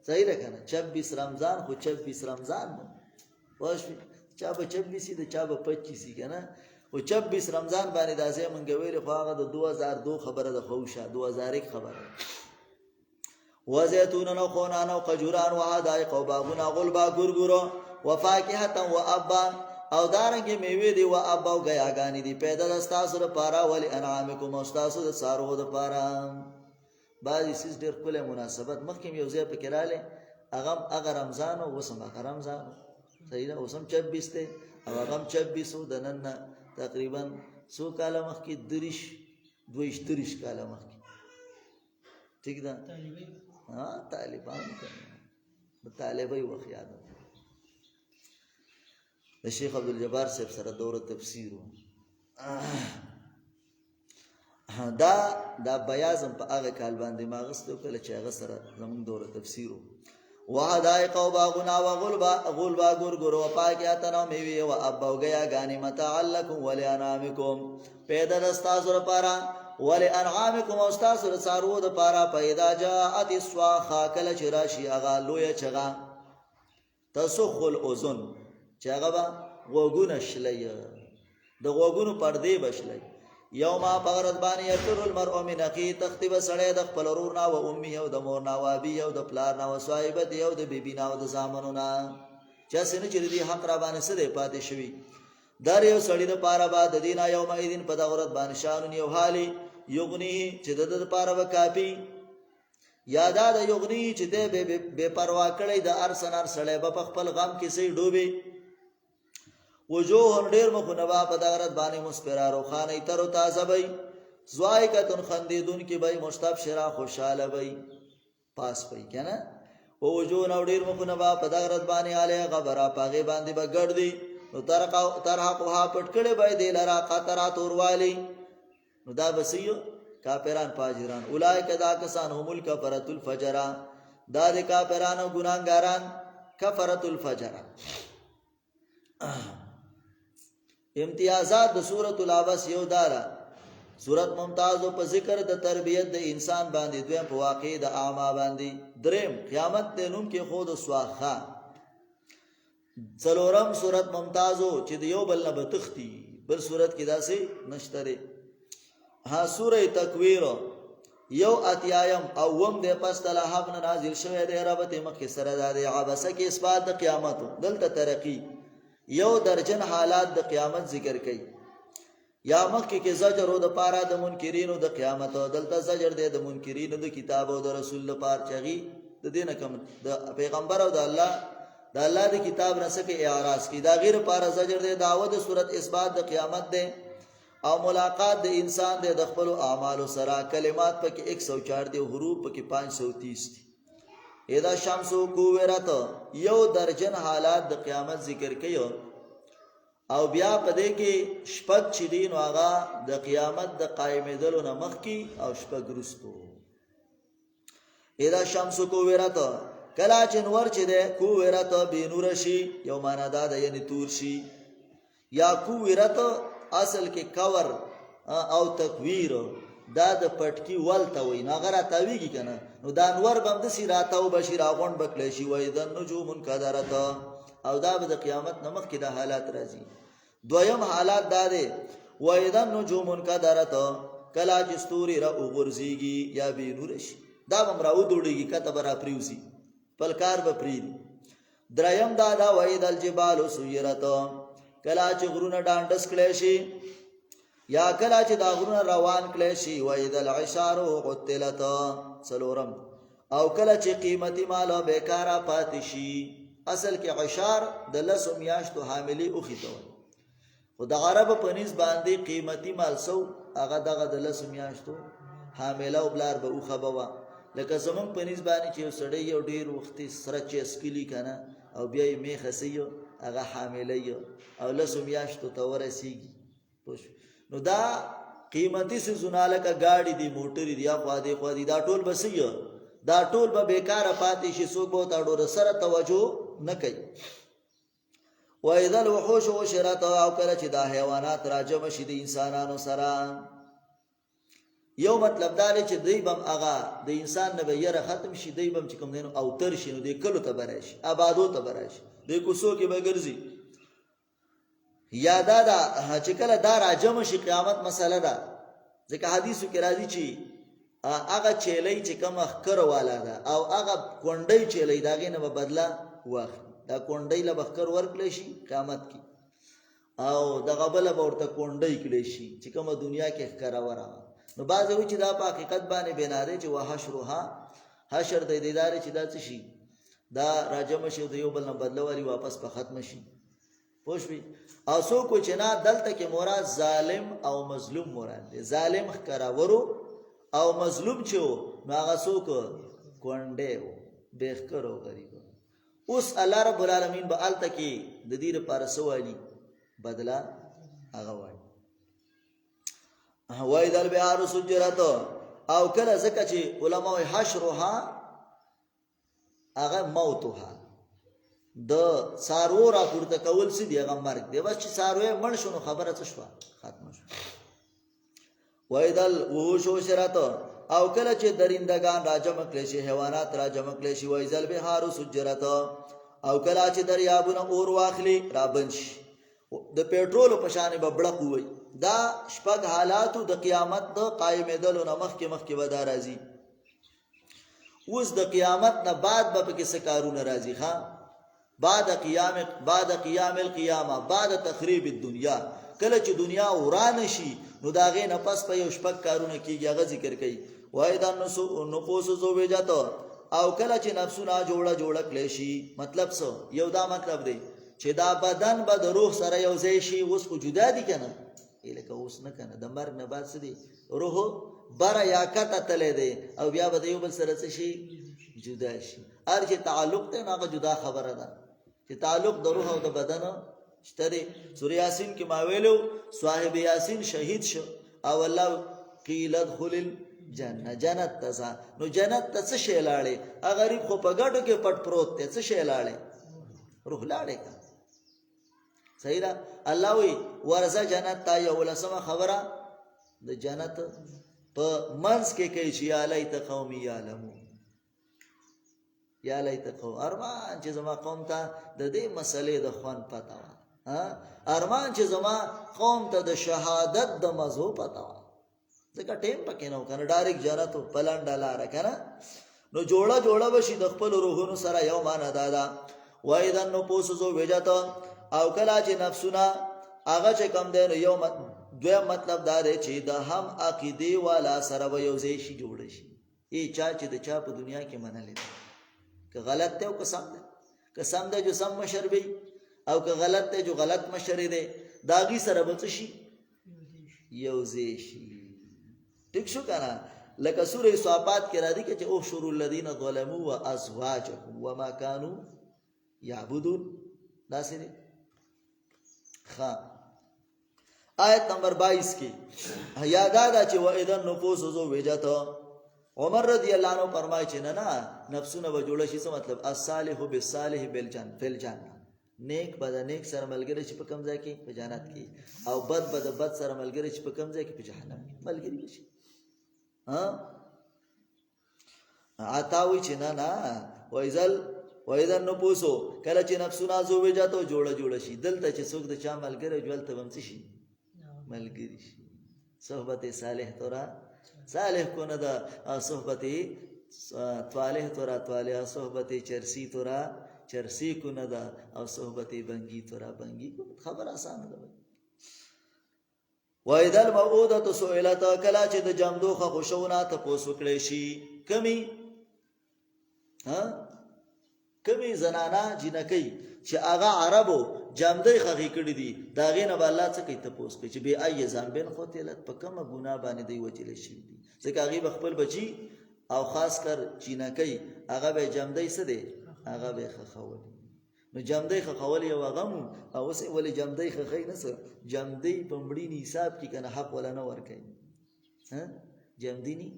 صحیح ده کنه 26 رمضان خو 26 رمضان واش چا به 26 دي چا به 25 کنه او 26 رمضان باندې داسې مونږ ویل خو هغه د 2002 خبره ده خوشه 2001 خبره وزيتون و خونان و قجوران و حدائق و باغونا غلبا گرگرو و فاکهتا و ابا او دارنگی میوی دی و ابا و گیاگانی دی پیدا دستاسو دا پارا ولی انعامکم استاسو دا سارو دا پارا بعضی سیز دیر کل مناسبت مخیم یوزی پکرالی اگر رمضان و وسم اگر رمضان صحیح ده وسم 26 تے او اغم 26 و دنن تقریبا سو کالا مخی دویش کالا مخی ٹھیک ده हाँ तालिबान तालिबाई वक्त याद है शेख अब्दुल जब्बार साहब सर दौर तफसीर دا بیازم په هغه کال باندې ما غستو کله چې هغه سره زمون دور تفسیر وحدائق و باغنا و غلبا گرگر و پاکیاتنا میوی و ابا گیا گانی متعلکم ولی انامکم پیدا دستاسو پارا ولی انعامکم استاسو رسارو دا پارا پیدا جاعت اسواخا کل چراشی اغا لویا چغا تسخ الازن چغا با غوگون شلی دا غوگون پرده بشلی یوما پغرد بانی یفر المرء من اخی تختب سڑی دا خپل رورنا و امی او دا مورنا و ابی او دا پلارنا و صاحبت او دا بیبینا و دا زامنونا چاسی نچر دی حق را بانی سده پاتی شوی در یو سړی د پاره با د دینا یوم ایدین په دغرت باندې شان یو حالي یغنی چې د پاره وکافي یادا د یغنی چې د بے پروا کړی د ارسنار سړی په خپل غم کې سي ډوبي وجوه ډیر مخونه با په دغرت باندې مسپرارو خانه تر او تازه بي زوایکتن خندیدون کې بي مستبشرا خوشاله بي پاس پي کنه او وجوه نو ډیر مخونه با په دغرت باندې आले غبره پاغي باندې بغړدي نو ترحقها پټکړې بای دی لرا قطرات اوروالی نو دا بسیو کافران فاجران اولئک دا کسان هم الکفرۃ الفجر دا د کافران او ګناګاران کفرۃ الفجر امتیازات د سورۃ العبس یو دارا سورۃ ممتاز په ذکر د تربیت د انسان باندې دویم په واقع د اعما باندې دریم قیامت د نوم کې خود سواخه څلورم سورۃ ممتازو چې د یو بل نه بتختی بل سورۃ کې داسې نشته ها سورۃ تکویر یو اتیایم او وم د پس تل حق نازل شوه د ربته مخ سره د عبسه کې اثبات د قیامت دلته ترقی یو درجن حالات د قیامت ذکر کړي یا مخ کې زجر او د پاره د منکرینو د قیامت دلته زجر د منکرینو د کتاب او د رسول لپاره چغي د دینه کوم د پیغمبر او د الله د کتاب نسکه اعراض کی دا غیر پار زجر دے دعوت صورت اثبات د قیامت دے او ملاقات د انسان دے د خپل اعمال سره کلمات پکې 104 دی حروف پکې 530 دی اذا شمس کوورت یو درجن حالات د قیامت ذکر کيو او بیا پدې کې شپږ چدين واغا د قیامت د قائمېدلو نه مخ کی او شپږ رستو اذا شمس کوورت کلا چنور چې ده کو ورت بینور شي یو معنا دا ده یعنی تور شي یا کو ورت اصل کې کور او تکویر دا د پټکی ولته وي ناغره تاویږي کنه نو دا انور بم د سی راتاو بشیر اغون بکلی شي و اذا النجوم انکدرت او دا به د قیامت نمخ کې د حالات راځي. دویم حالات دا دی و اذا النجوم انکدرت کلا چې ستوري را وګرځيږي یا به نور شي دا بم را ودوړيږي کته برا پریوسی پلکار به پری. دریم دا و اذا الجبال سيرت کلا چې غرونه ډانډس کړي شي یا کلا چې دا غرونه روان کړي شي و اذا العشار قتلت سلورم او کلا چې قیمتي مال بیکارا پاتې شي. اصل کې عشار د لسو میاشتو حاملې اوخی ته وایي خو د عرب په نس باندې قیمتي مال سو هغه دغه د لسو میاشتو حامله او بلار به اوخه بوا لکه زمون په نس باندې چې سړی یو ډیر وخت سره چې اسکلی کنه او بیا یې میخه سيو هغه حامله یو او لسو میاشتو ته ورسیږي. نو دا قیمتي څه زناله کا گاډي دی موټری دی خوا دی دا ټول بسیو دا ټول به بیکاره پاتې شي څوک به تاړو سره توجه نه کوي. و اذا الوحوش وشرت او کله چې دا حیوانات راجم شي د انسانانو سره یو مطلب دا دی چې دی بم هغه د انسان نه به یره ختم شي دی بم چې کوم دینو او تر شي نو د کلو ته براشي آبادو ته براشي د کوسو کې به ګرځي. یادا دا چې کله دا راجم شي قیامت مسله ده ځکه حدیثو کې راځي چې هغه چیلې چې کوم اخکر والا ده او هغه کونډۍ چیلې داغه نه بدلا واخلي دا کونډۍ له بخکر ورکړي شي قیامت کې او دغه بل به ورته کونډۍ کړي شي چې کومه دنیا کې ښکارا ورا. نو بعض وی چې دا په حقیقت باندې بناره چې وحشرها حشر د دیدار چې دا څه شي دا راجم شي د یو بل نه بدلوالي واپس په ختم شي پوښوي. او سو کو چې نه دلته کې مراد ظالم او مظلوم مراد دی. ظالم ښکارا ورو او مظلوم چې نو هغه څوک کونډه و بهکر او غریب. اوس الله رب العالمین به الته کې د دې لپاره سوالي بدلا هغه وایي وای دل بهار سجرت او کله زکه چې علماء حشرها هغه موتها د سارو را پورته کول سي دی هغه مرګ دی بس چې سارو مړ شنو خبره څه شو ختم شو. وای دل وحوش وشرت او کله چې درندگان راجم کړي شي حیوانات راجم کړي شي وای دل بهار سجرت او کله چې دریابونه اور واخلي را بنش د پېټرول په شان به بړق وي. دا شپږ حالاتو د قیامت د قائمېدلو نه مخکې ودا راځي. اوس د قیامت نه بعد به پکې څه کارونه راځي ښا بعد قیام القیامه بعد تخریب الدنیا کله چې دنیا وران شي نو دا غې نه پس په یو شپږ کارونه کېږي هغه ذکر کوي. وای دا نفوس زو وجاته او کله چې نفسونه جوړه کړي شي مطلب څه یو دا مطلب دی چې دا بدن به د روح سره یو ځای شي. اوس خو جدا دي کنه لکه اوس نه کنه د مرګ نه بعد څه دی روح بره یا کته تللی دی او بیا به د یو بل سره څه شي جدا شي. هر چې تعلق دی هغه جدا خبره ده چې تعلق د روح او د بدن شته دی. سوره یاسین کې ما ویلو صاحب یاسین شهید شو او الله قیل ادخل الجنه جنت ته نو جنت ته څه شی لاړې غریب خو په ګډو کې پټ پروت دی څه شی لاړې روح لاړې صحیح ده. الله وی ورزه جنت تا یو لسمه خبره د جنت په منځ کې کوي چې یا لیت قومي یعلمون یا لیت قوم ارمان چې زما قوم ته د دې مسلې د خوان پتا و ارمان چې زما قوم ته د شهادت د مزو پتا و ځکه ټیم پکې نو کنه ډایرک جنت په لنډه لار کنه نو جوړه بشي د خپل روحونو سره یو معنا دادا وای د نو پوسو وجاته او کله چې نفسونه هغه چې کم دی نو یو دویم مطلب دا دی چې د هم عقیده والا سره به یو ځای شي جوړ شي. ای چا چې د چا په دنیا کې منلې که غلط دی او که سم دی جو سم مشر وي او که غلط دی جو غلط مشر دی داغي سره به څه شي یو ځای شي. ټیک شو کنه لکه سوره صافات کې راځي چې او شر الذين ظلموا وازواجهم وما كانوا يعبدون داسې دی. آیت نمبر 22 کې یادا دا چې و اذا النفوس زو وجته عمر رضی الله عنه فرمایي چې نه نفسونه به جوړ شي څه مطلب الصالح بالصالح بالجنه نیک بد نیک سره ملګری چې په کوم ځای کې په جنت کې او بد بد سره ملګری چې په کوم ځای کې په جهنم کې ملګری شي. عطاوی چې نه نه وایذل نفوسو کله چې نفسونه زو وجاتو جوړه شي دلته چې څوک د چا ملګری جوړ ته بمڅ شي ملګری شي صحبت صالح تورا صالح کو نه دا صحبت طالح تورا طالح صحبت چرسی تورا چرسی کو نه دا او صحبت بنگی تورا بنگی کو خبر آسان ده وایذل موعوده سئلت کله چې د جمدوخه خوشونه ته پوس وکړي شي کمی زنانا جنکی چې هغه عربو جامدی خغی کړی دي دا غینه به الله څه کوي تپوس کوي چې به ای ذنبن قتلت په کومه ګناه باندې دی وجل شي دي ځکه هغه خپل بچي او خاص کر جنکی هغه به جامدی څه دی هغه به خخول نو جامدی خخول یو غم او اوس ولې جامدی خخی نه سر جامدی په مړینی حساب کې کنه حق ولا نه ور کوي جامدی ني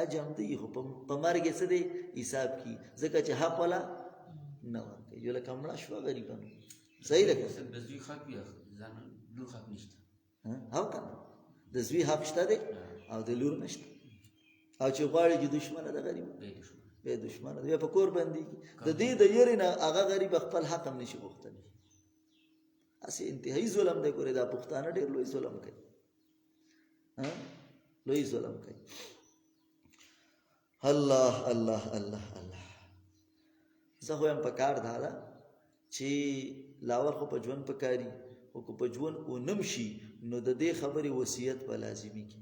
اجامدی خو په مرګ څه دی حساب کی ځکه چې حق ولا نه ورکړي یو لکه مړه شو غریبانو صحیح لکه د زوی حق بیا ځان لور حق نشته او کنه د زوی حق شته دی او د لور نشته او چې غواړي چې دشمنه د غریب به دشمنه دی په کور باندې د دې د یری نه هغه غریب خپل حق هم نشي غوښتلی اسی انتهایی ظلم دی ګوره دا پښتانه ډېر لوی ظلم کوي لوی ظلم کوي الله الله الله الله زه خو هم په کار دا چې لاور خو په ژوند پکاري او کو په ژوند او نمشي نو د دې خبرې وصیت په لازمي کې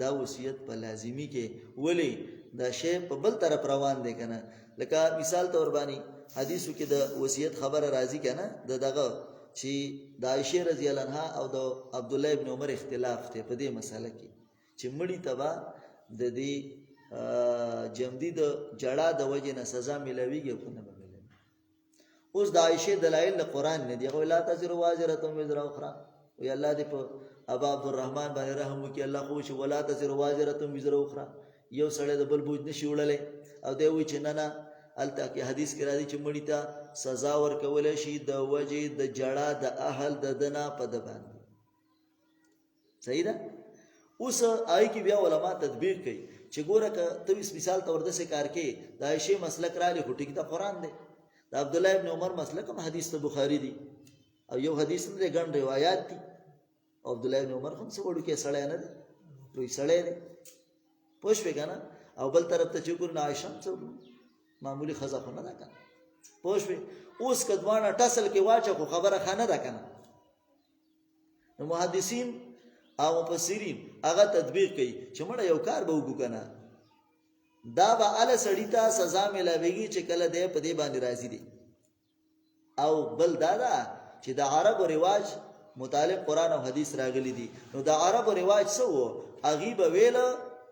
دا وصیت په لازمي کې ولی دا شی په بل طرف روان دی کنه لکه مثال تور باندې حدیثو کې د وصیت خبر راځي کنه دغه چې د عائشه رضی الله عنها او د عبد الله ابن عمر اختلاف ته په دې مسله کې چې مړی تبا د دې جمدی د جړه د وجه نه سزا ملويږي او نه ملوي اوس د عائشه دلایل د قران نه دی غو لا تزر واجره وزر اخرى وی الله دې په ابا عبد الرحمن باندې رحم وکي الله خو چې ولا تزر واجره وزر اخرى یو سړی د بل بوج نشي وړلې او دی وی چې نه الته کې حدیث کې راځي چې مړی ته سزا ورکول شي د وجه د جړه د اهل د دنا په د باندې صحیح ده اوس آی کی بیا علما تدبیر کوي چې ګوره ک ته مثال تور د کار کې د عائشه مسلک را لې خټی د قران دی د عبد الله ابن عمر مسلک هم حدیث ته بخاری دی او یو حدیث نه ګڼ روایت دي عبد الله ابن عمر هم څه وړو کې سړی نه دی لوی سړی دی پوښ وګانا او بل طرف ته چې ګور نه عائشه څه معمولی خزا خو نه ده کنه پوښ اوس کدوانه ټسل کې واچو خو خبره خانه ده کنه نو محدثین او مفسرین هغه تدبیر کوي چې مړه یو کار به وکړو کنه دا به ال سړی ته سزا ملويږي چې کله دې په دې باندې راځي دي او بل دا چې د عربو رواج متعلق قران او حدیث راغلي دي نو د عربو رواج څه وو اغيب ویل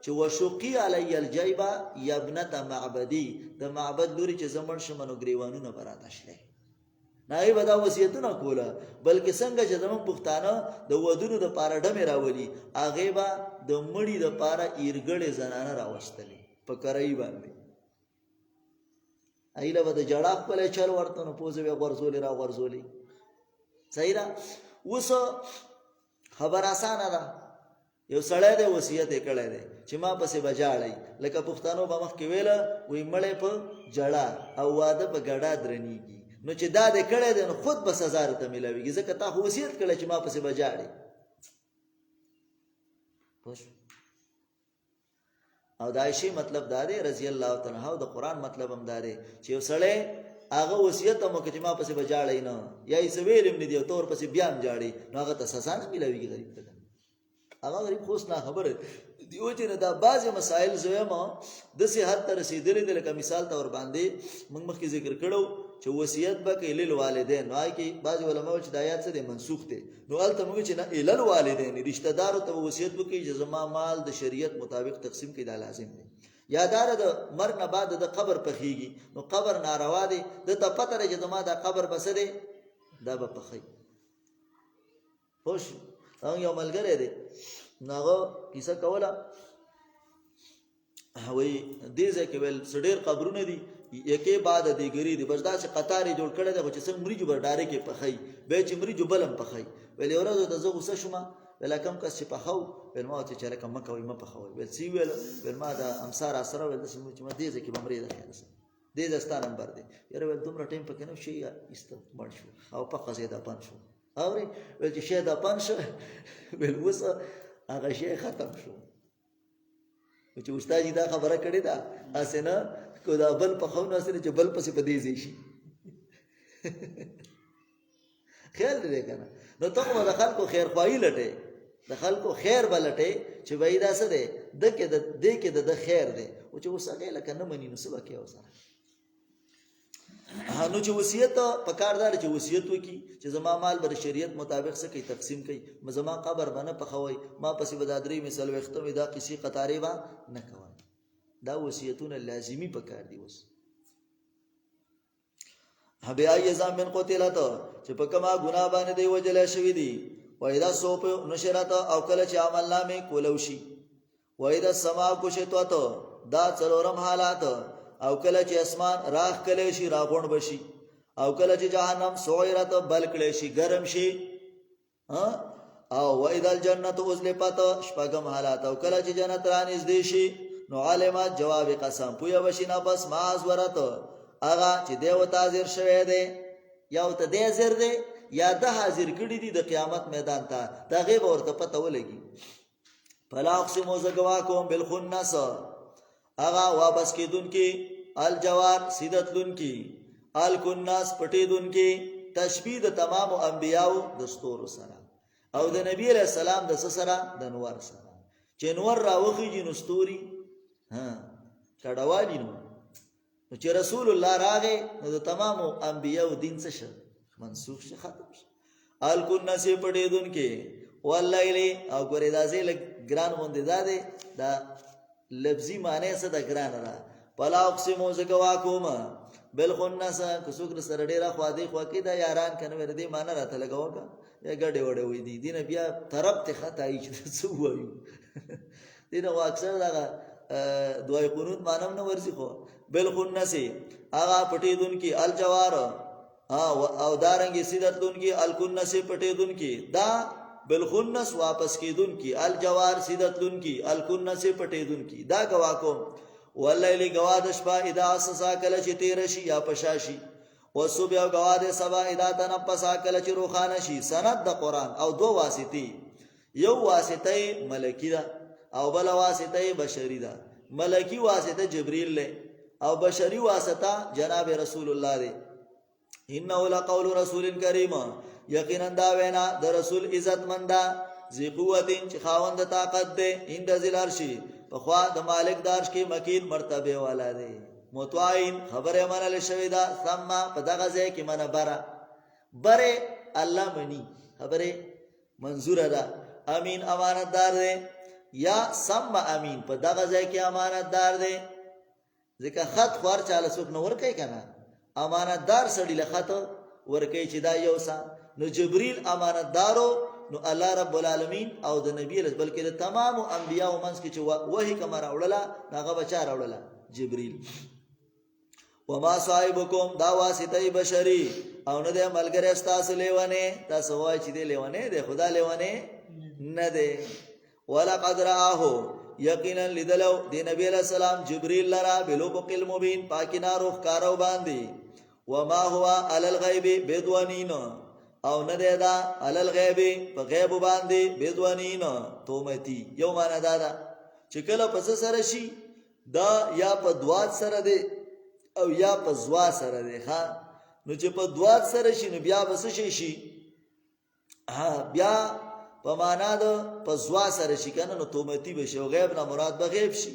چې وشقي علی الجيبه یا ابنه معبدی د معبد لوري چې زمړ شمنو گریوانونه براته شله نای ودا وصیتونه کوله بلکې څنګه چې زمون پښتانه د ودونو د پاره ډمه راولي اغه با د مړی د پاره ایرګړې زنانه راوستلې په کرای باندې ایله ود جړه خپل چل ورته نو پوزه وی غرزولې را غرزولې صحیح ده اوس خبر اسانه ده یو سړی د وصیت کړی دی چې ما پسې بجاړی لکه پښتانو به مخ کې ویله وی مړې په جړه او واده په ګډا درنیږي نو چې دا د کړه د خود به سزا ته ملويږي ځکه تا وصیت کړی چې ما پسې بجاړي پوښ او د عائشه مطلب دا دی رضی الله تعالی عنها د قران مطلب هم دا دی چې یو سړی هغه وصیت هم کوي چې ما پسې بجاړي نه یا یې سویلم نه دی تور پسې بیا هم جاړي نو هغه ته سزا نه ملويږي غریب ته هغه غریب خوښ نه خبره دیو چې دا بعض مسائل زویما د صحت تر رسیدلې د لکه مثال تور باندې موږ مخکې ذکر کړو چې وصیت به کې لیل والدین وای کې بعض علماء چې د آیات څخه منسوخ دي نو الته موږ چې نه لیل والدین رشتہ دارو ته وصیت وکړي چې زما مال د شریعت مطابق تقسیم کړي دا لازم دی یادار د مرګ نه بعد د قبر پخېږي نو قبر ناروا دی د ته پته لري چې زما د قبر بس دی دا به پخې خوش یو ملګری دی ناغه کیسه کوله وای دې ځکه ول سډیر قبرونه دي یکه بعد دې ګری دي بس دا چې قطارې جوړ کړي دا چې څنګه مریجو بردارې کې پخای به چې مریجو بلم پخای ولې ورځ ته زه غوسه شوم ویل کم کس چې پخو ویل ما ته چې لکه مکه وي ما پخوي ویل سی ویل ما دا امسار سره ویل چې ما دې ځکه بمرې ده خیر سره دې دستا نمبر دی یاره ویل دومره ټیم پکې نه شي ایست مړ شو او په قضیه دا پن شو اوري ویل چې شه دا پن شو ویل اوس هغه شی ختم شو چې استاد دا خبره کړې ده اسنه کو دا بل په خو نه سره چې بل پسې په دې شي خیال دې کنه نو ته مو د خلکو خیر خوایي لټه د خلکو خیر بلټه چې وای دا څه ده د کې د خیر ده او چې وسګه لکه نه مني نو سبا کې اوسره نو چې وصیت پکاردار چې وصیت وکي چې زما مال بر شریعت مطابق څه کوي تقسیم کوي زما قبر باندې پخوي ما پسې بدادری مثال وختم دا کسی قطاری با نه کوي دا وصیتونه لازمی پکار دي اوس هبه ای زامن قتلت چې په کما ګناه باندې دی وجل شوی دی وایدا سوپ نشرت او کله چې عمل نامه کولوشي وایدا سما کوشتوت دا څلورم حالات او کله چې اسمان راخ کله شي راغون بشي او کله چې جهنم سویرت بلکړې شي ګرم شي او وایدا الجنت ازلفت شپږم حالات او کله چې جنت رانږدې شي نو علامات جواب قسم پویا بشي نه بس ماز ورت اغه چې دیو تاذر شوه دی یو ته دی زر دی یا د حاضر کړي دي د قیامت میدان ته دا غیب ورته پته ولګي فلا اقسم زغوا کوم بالخنس اغه واپس کیدون کی الجوار سیدتلون کی الکناس پټیدون کی تشبیه د تمام انبیاو دستور سره او د نبی علیہ السلام د سره د نور سره چې نور راوخی جن استوري کډوالي نو چې رسول الله راغې نو د تمام انبیاو دین څه منسوخ شي ختم شي الکناس پټیدون کی واللیل او ګورې دازې لګ ګران مونږ داده دا لفظی معنی څه د ګران را پلا اقسم زګوا کوم بالخنس کڅوګ سره ډیره خوا دی خو کې دا یاران کنه ور دې معنی راته لګاو کا یا ګډه وړه وې دي دینه بیا طرف ته خدای چې څه وایو دینه واکثر دا دوی قنوت مانم نه ورسي خو بالخنس اغا پټیدون کی الجوار او دارنګي سیدتون کی الکنس پټیدون کی دا بالخنس واپس کیدون کی الجوار سیدتلون کی الکنس پټیدون کی دا گوا کوم واللیل گوا د شپه اذا اسسا کله چې تیر شي یا پشاشي وصبح گوا د سبا اذا تنفسا کله چې روخانه شي سند د قران او دو واسطي یو واسطه ملکی ده او بل واسطه بشری ده ملکی واسطه جبريل له او بشری واسطه جناب رسول الله ده انه لقول رسول کریم یقینا دا وینا د رسول عزت مندا ذی قوتین چې خاوند طاقت ده اند ذل عرشی په خوا د مالک دارش کې مکین مرتبه والا دی متوائن خبره منل شوی دا ثم په دغه ځای کې من بره الله منی خبره منظور ده امین امانتدار دی یا ثم امین په دغه ځای کې امانتدار دی ځکه خط خور چاله څوک نور کوي کنه امانتدار سړی له خط ورکه چې دا یو څه نو جبريل امانتدارو نو الله رب العالمین او د نبی له بلکې د تمام انبیاء او منس کې چې وਹੀ کمر اورلا هغه بچار اورلا جبريل وما صاحبكم دا واسطه بشری او نه د ملګری استاس لیونه تاسو وای چې دی لیونه دی خدا لیونه نه دی ولا قدر اهو یقینا لدلو د نبی علیہ السلام جبريل لرا بلوبق المبین پاکینا روح کارو باندې وما هو على الغیب بدونین او نه دی دا علی الغیب په غیب باندې بدونین تومتی یو معنا دا چې کله پس سره شي دا یا په دوات سره دی او یا په زوا سره دی ها نو چې په دوات سره شي نو بیا بس شي بیا په معنا د په زوا سره شي کنه نو تومتی بشي او غیب نه مراد به غیب شي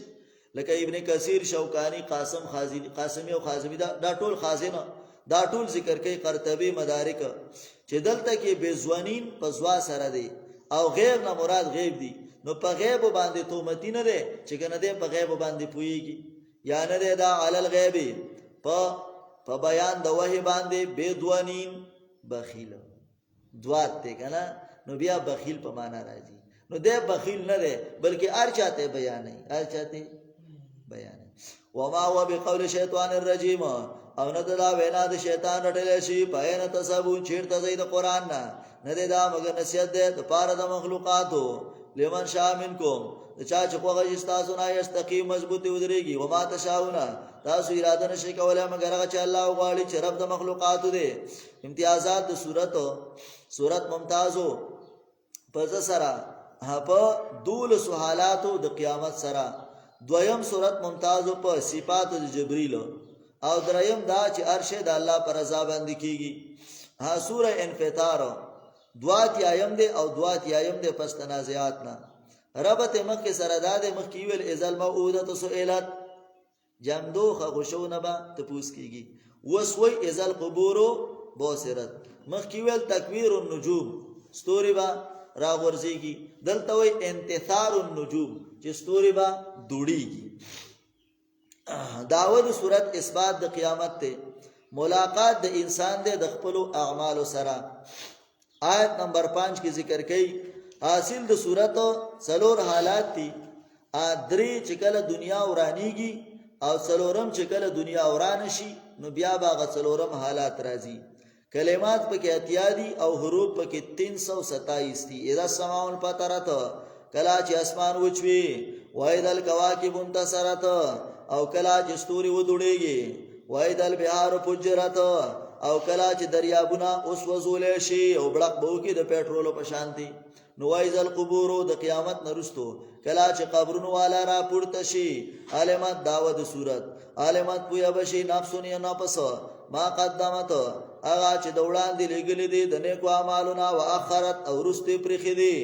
لکه ابن کثیر شوکانی قاسمی او خازمی دا ټول خازنه دا ټول ذکر کوي قرطبی مدارک چې دلته کې بزوانین په زوا سره دی او غیب نه مراد غیب دی نو په غیب باندې تومتی نه دی چې کنه دی په غیب باندې پويږي یا نه دی دا علی الغیب په بیان د وحی باندې بدوانین بخیل دوات ته کنه نو بیا بخیل په معنا راځي نو دی بخیل نه دی بلکې هر چاته بیان نه هر چاته بیان وما هو بقول شیطان الرجیم او نه دا وینا د شیطان رټل شي پاین تسبو چیرته زید قران نه دا مگر نصیحت ده د پاره د مخلوقاتو لمن شاء منکم چا چې خوغه تاسو نه یستقیم مضبوطی ودرېږي و ما تشاؤنا تاسو اراده نشئ کولای مگر هغه چې الله غواړي چې رب د مخلوقاتو دی. امتیازات د صورت ممتازو پس سره په 12 حالاتو د قیامت سره. دویم صورت ممتازو په صفات د جبرئیل او دریم دا چې ارشه د الله پر رضا باندې کیږي. ها سوره انفطار دوات یایم دی او دوات یایم دی پس تنازعات نه ربط مخ سره داد مخ کیول ازل موعوده سئلت جمدو خشو نبا تپوس کیږي. وسوي ازل قبور بوسرت مخ کیول تکویر النجوم ستوري با راغورځيږي. دلته وي انتثار النجوم چې ستوري با دوړيږي. داود صورت اثبات د قیامت ته ملاقات د انسان د خپل اعمال سره. آیت نمبر 5 کې ذکر کړي حاصل د صورت څلور حالات دي. درې چې کله دنیا ورانیږي او څلورم چې کله دنیا وران شي نو بیا باغ څلورم حالات راځي. کلمات پکې اتیا دي او حروف پکې 327 دي. اذا السماء انفطرت کلا چې اسمان وچوي وایدل کواکب انتصرت او کلا چې ستوري ودوړيږي وایدل بحار فجرت او کلا چې دریابونه اوس وزول شي او بړق بو کې د پېټرولو په شانتي. نو وایزل قبور د قیامت نرستو کلا چې قبرونو والا را پورته شي. علامات داود صورت علامات پویا بشي نفسون یا نفس ما قدمت هغه چې دوړان دي لګلې دي د نیکو اعمالونه واخرت او رستي پرخې دي.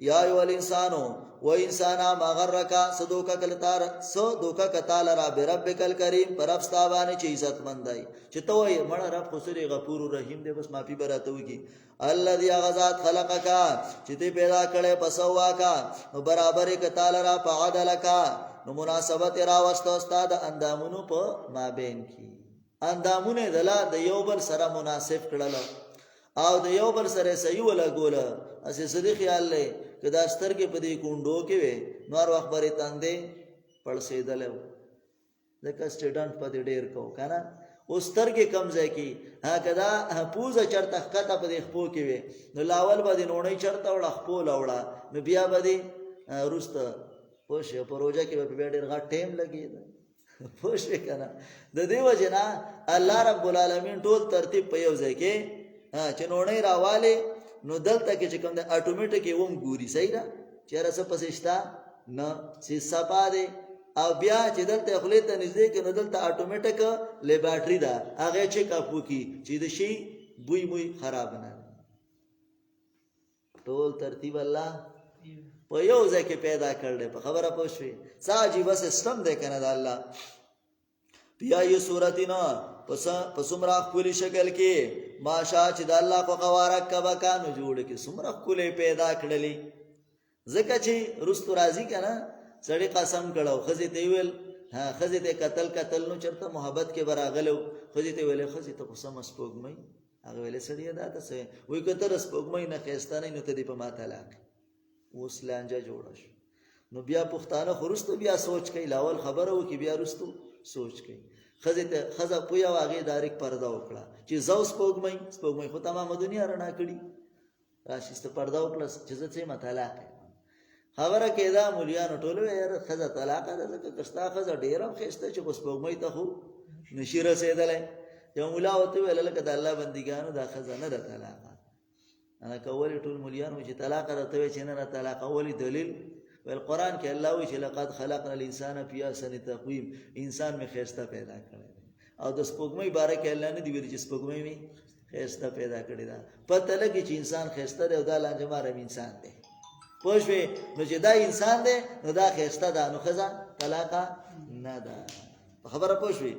یا ای ول انسانو و انسانا مغرکا صدوکا کلتار صدوکا کتال را بربک الکریم پر افستابانی چې عزت مندای چې توي مړه رب خسری غفور رحیم دې بس معافي براته وږي. الذي غزاد خلقک چې دې پیدا کړي پسوا کا نو برابر کتال را فعدلک نو مناسبت را واستو استاد اندامونو په مابین کی اندامونه دلا د یو بل سره مناسب کړل او د یو بل سره صحیح ولا ګوله اسې سدي خیال لې کدا سترګې په دې کونډو کې وې نور وخت بری تاندې پړسېدل ځکه سټډنټ په دې ډېر کو کنه او سترګې کم ځای کې ها کدا پوزه چرته کته په دې خپو کې وې نو لاول باندې نوړې چرته وړه خپو لاوړه نو بیا باندې روست پوښه پروژه کې په ډېر غټ ټیم لګي پوښه کنه د دیو جنا الله رب العالمین ټول ترتیب په یو ځای کې چې نوړې راواله نو دلته کې چې کوم د اتوماتیک ووم ګوري صحیح را چیرې څه پسېشتا نه چې صفا دي او بیا چې دلته خپل ته نږدې کې نو دلته اتوماتیک لیبارټری ده هغه چې کاپو کی چې د شي بوی خراب نه ټول ترتیب الله په یو ځای کې پیدا کړل په خبره پوښوي ساجيبه سیستم ده کنه د الله بیا یو سورتینا پس عمره خپل شکل کې ماشا چې د الله په قوارک کبا کانو جوړ کې سمره کولې پیدا کړلې زکه چې رست راضی کنه سړی قسم کړو خزي ته ویل ها خزي ته قتل نو چرته محبت کې براغلو خزي ته ویل خزي ته قسم سپوږمۍ هغه ویل سړی دا ته وای کتر سپوږمۍ نه خېستانه نو ته دې په ما طلاق اوس لانجه جوړ شو. نو بیا پښتانه خورستو بیا سوچ کوي لاول خبره وکي بیا رستو سوچ کوي خزه پویا واغې داریک پرده وکړه چې زو سپوږمۍ خو تمامه دنیا رڼا کړي راشي پرده وکړه چې څه مطالعه خبره کېدا مليانو ټولو یې خزه طلاق ده که کستا خزه ډیرم خسته چې سپوږمۍ ته خو نشي رسیدلې یو مولا وته ویل لکه د الله بندګانو دا خزه نه ده طلاق انا کولی ټول مليانو چې طلاق راته چې نه طلاق اولی دلیل ول قرآن کې الله وی چې لقد خلقنا الانسان فی احسن تقویم انسان می خسته پیدا کړی او د سپوږمۍ باره کې الله نه دی ویل چې سپوږمۍ می خسته پیدا کړی دا پته لګی چې انسان خسته دی او دا لانجه مارم انسان دی پوښوي نو چې دا انسان دی نو دا خسته ده نو خزه طلاق نه ده خبره پوښوي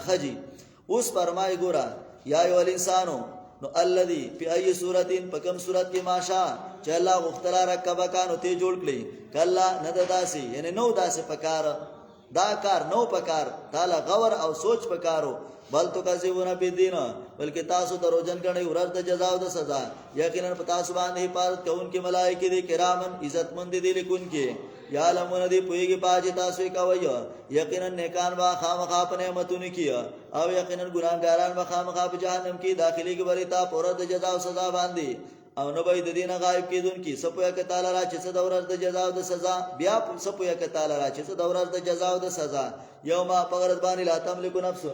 خجی اوس فرمای ګورا یا ایو الانسانو نو الذي فی ای صورتین پکم صورت کې ماشا چې الله مختلا رکبا کانو ته جوړ کړي کلا نه داسي یعنی نو داسي پکار دا کار نو پکار تعالی غور او سوچ پکارو بل تو کذبون بدین بلکې تاسو دروژن کړي ورځ د جزا او د سزا یقینا پتا سو باندې حفاظت کوونکې ملائکه دي کرامن عزتمند دي لیکونکې یا لمون دی پویږي پاج تاسو کوي یقینا نیکان با خامخا په نعمتونو کې او یقینا ګناهګاران با خامخا په جهنم کې داخلي کې ورتا پوره د جزا او سزا باندې او نه به د دینه غایب کیدونکي سپویا ک تعالی را چې څه دور د جزا او د سزا بیا سپویا ک تعالی را چې څه دور د جزا او د سزا یوم پغرز باندې لا تملک نفس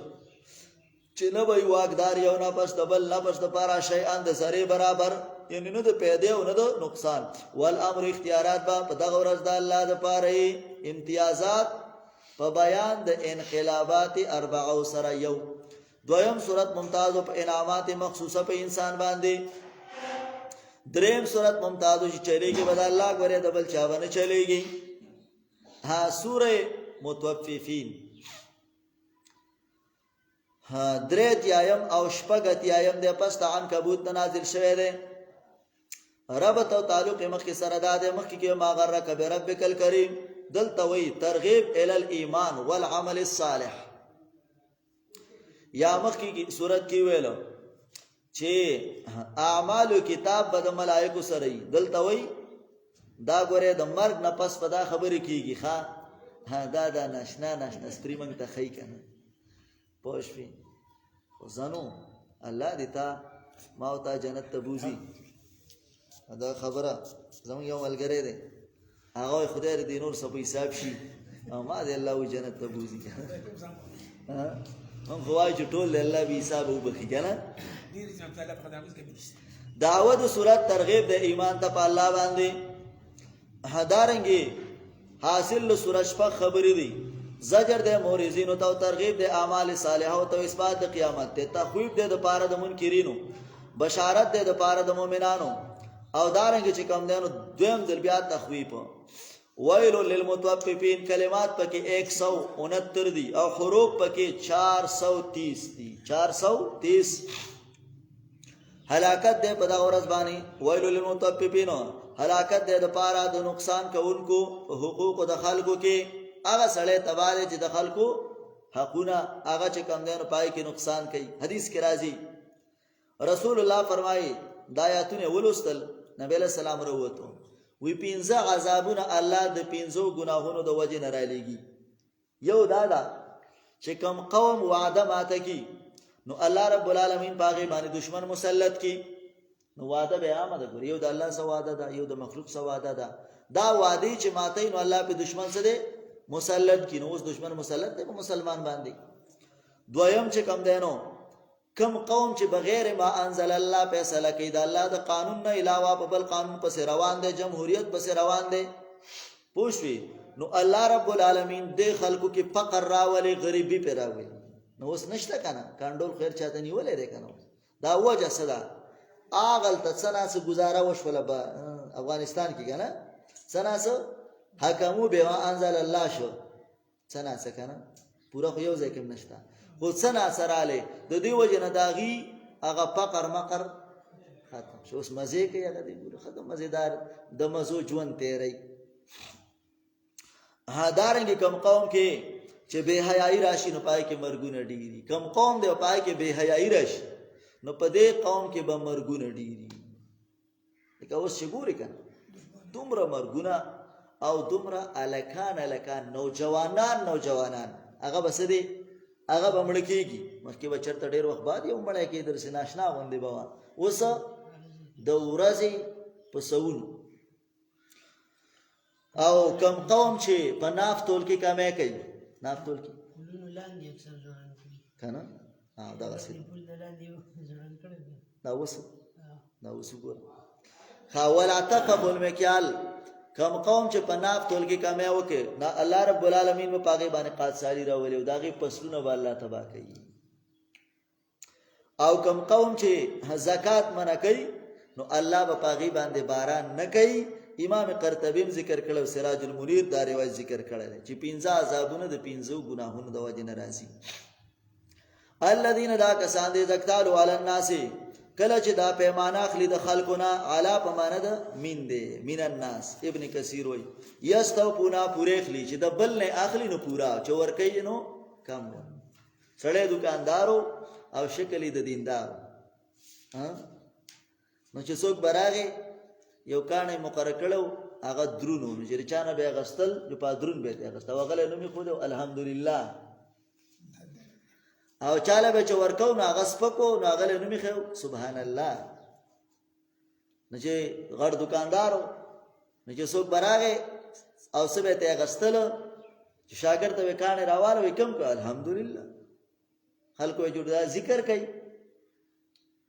چې نه وي واقدار یو نه پس د بل نه پس د پارا شی ان د سری برابر یعنی نه د پیدا او نه د نقصان والامر اختیارات با په دغه ورځ د الله د پاره امتیازات په بیان د انقلابات 40 سره یو دویم صورت ممتاز په انعامات مخصوصه په انسان باندې دریم صورت ممتاز چې چلیږي بد الله غره د بل چا باندې چلیږي ها سوره متوففین درې تیایم او شپږ تیایم د پس عنکبوت نازل شوه دی ربط او تعلق مخکې سره ده مخکې کې ما غرک بربک الکریم دلته وی ترغیب ال الايمان والعمل الصالح یا مخکې کی صورت کې ویلو چې اعمال کتاب به د ملائکه سره دلته وی دا ګوره د مرګ نه پس په دا خبرې کیږي ها دا ناشنا ستري موږ ته خی کنه پوښفي وزنو الله دې تا ما او تا جنت ته بوزي دا خبره زموږ یو ملګری دی هغه خدای دې نور څه په حساب شي او ما دې الله و جنت ته بوزي هم خوای چې ټول الله به حساب وبخي کنه دعوت صورت ترغیب د ایمان ته په الله باندې هدارنګي حاصل له سورج په خبرې دي زجر د مورزین او ترغیب د اعمال صالحه او تو اثبات د قیامت ته تخویب د پاره د منکرینو بشارت د پاره د مؤمنانو او دارنګ چې کوم دینو دویم ځل بیا تخویب ویل للمتوففین کلمات پکې 169 دي او حروف پکې 430 دي 430 هلاکت د په دا ورځ باندې ویل للمتوففین هلاکت د پاره د نقصان کوونکو حقوق د خلکو کې هغه سړی تباله چې د خلکو حقونه هغه چې کم دین پای کې نقصان کوي حدیث کې راځي رسول الله فرمایي د آیاتونه ولوستل نبی له سلام وروته وی پینځه عذابونه الله د پینځو ګناهونو د وجه نه رالېږي یو دا چې کم قوم وعده ماته کی نو الله رب العالمین باغی باندې دشمن مسلط کی نو وعده به آمده ګور یو د الله سره وعده ده یو د مخلوق سره وعده ده دا وعده چې ماته نو الله په دشمن سره مسلط کی نو اوس دشمن مسلط دی په مسلمان باندې دویم چې کم دینو کم قوم چې بغیر ما انزل الله فیصله کوي د الله د قانون نه علاوه په بل قانون پس روان دي جمهوریت پس روان دي پوښوي نو الله رب العالمین د خلکو کې فقر راولي غریبي پیراوي نو اوس نشته کنه کاندول خیر چاته نیولې ده کنه دا وجه صدا اغل ته سناس گزاره وشوله په افغانستان کې کنه سناس حکمو به انزل الله شو سناس کنه پورا خو یو ځکه نشته خو سناس رااله د دې وجه نه داغي هغه فقر مقر ختم شو اوس مزه کوي هغه دې ختم مزیدار د مزو ژوند تیری هادارنګ کم قوم کې چې بے حیايي راشي نو پای کې مرګونه ډیری کم قوم دی پای کې بے حیايي راشي نو په دې قوم کې به مرګونه ډیری لکه اوس شګوري کنه دومره مرګونه او دومره الکان نوجوانان هغه بس دي هغه بمړ کېږي مخکې به چرته ډېر وخت بعد یو مړی کې درسې ناشنا غوندې به وه اوس د ورځې په سوونو او کم قوم چې په ناف تول کې کمی کوي ناف تول کې که نه دغسې دا اوس وګوره ولا تقف المکیال کم قوم چې په ناف تول کې کمی وکړي نه الله رب العالمین په هغې باندې قادسالي راولي او د هغې فصلونه به الله تباه کوي او کم قوم چې زکات منع کوي نو الله به په هغې باندې باران نه کوي امام قرطبی ذکر کړی او سراج المنیر دا روایت ذکر کړی دی چې 15 عذابونه د 15 ګناهونو د وجې نه راځي الذين دا کسان دي زکتالو علی الناس کله چې دا پیمانه اخلي د خلقونه علا پیمانه د مين دي مين الناس ابن کثیر وای یستوفونا پوره اخلي چې د بل نه اخلي نو پورا چې ور کوي نو کم سړی دکاندارو او شکل د دیندار نو چې څوک براغه یو کانه مقرر کړو هغه درونو نو چې چانه به غستل جو په درون به غستا وغله نو می خو الحمدلله او چاله به چې ورکو نو هغه سپکو نو هغه نو می خو سبحان الله نو چې غړ دکاندارو نو چې څوک براغه او سبه ته غستل چې شاګرد به کانه راوالو وکم کو الحمدلله خلکو جوړ ذکر کوي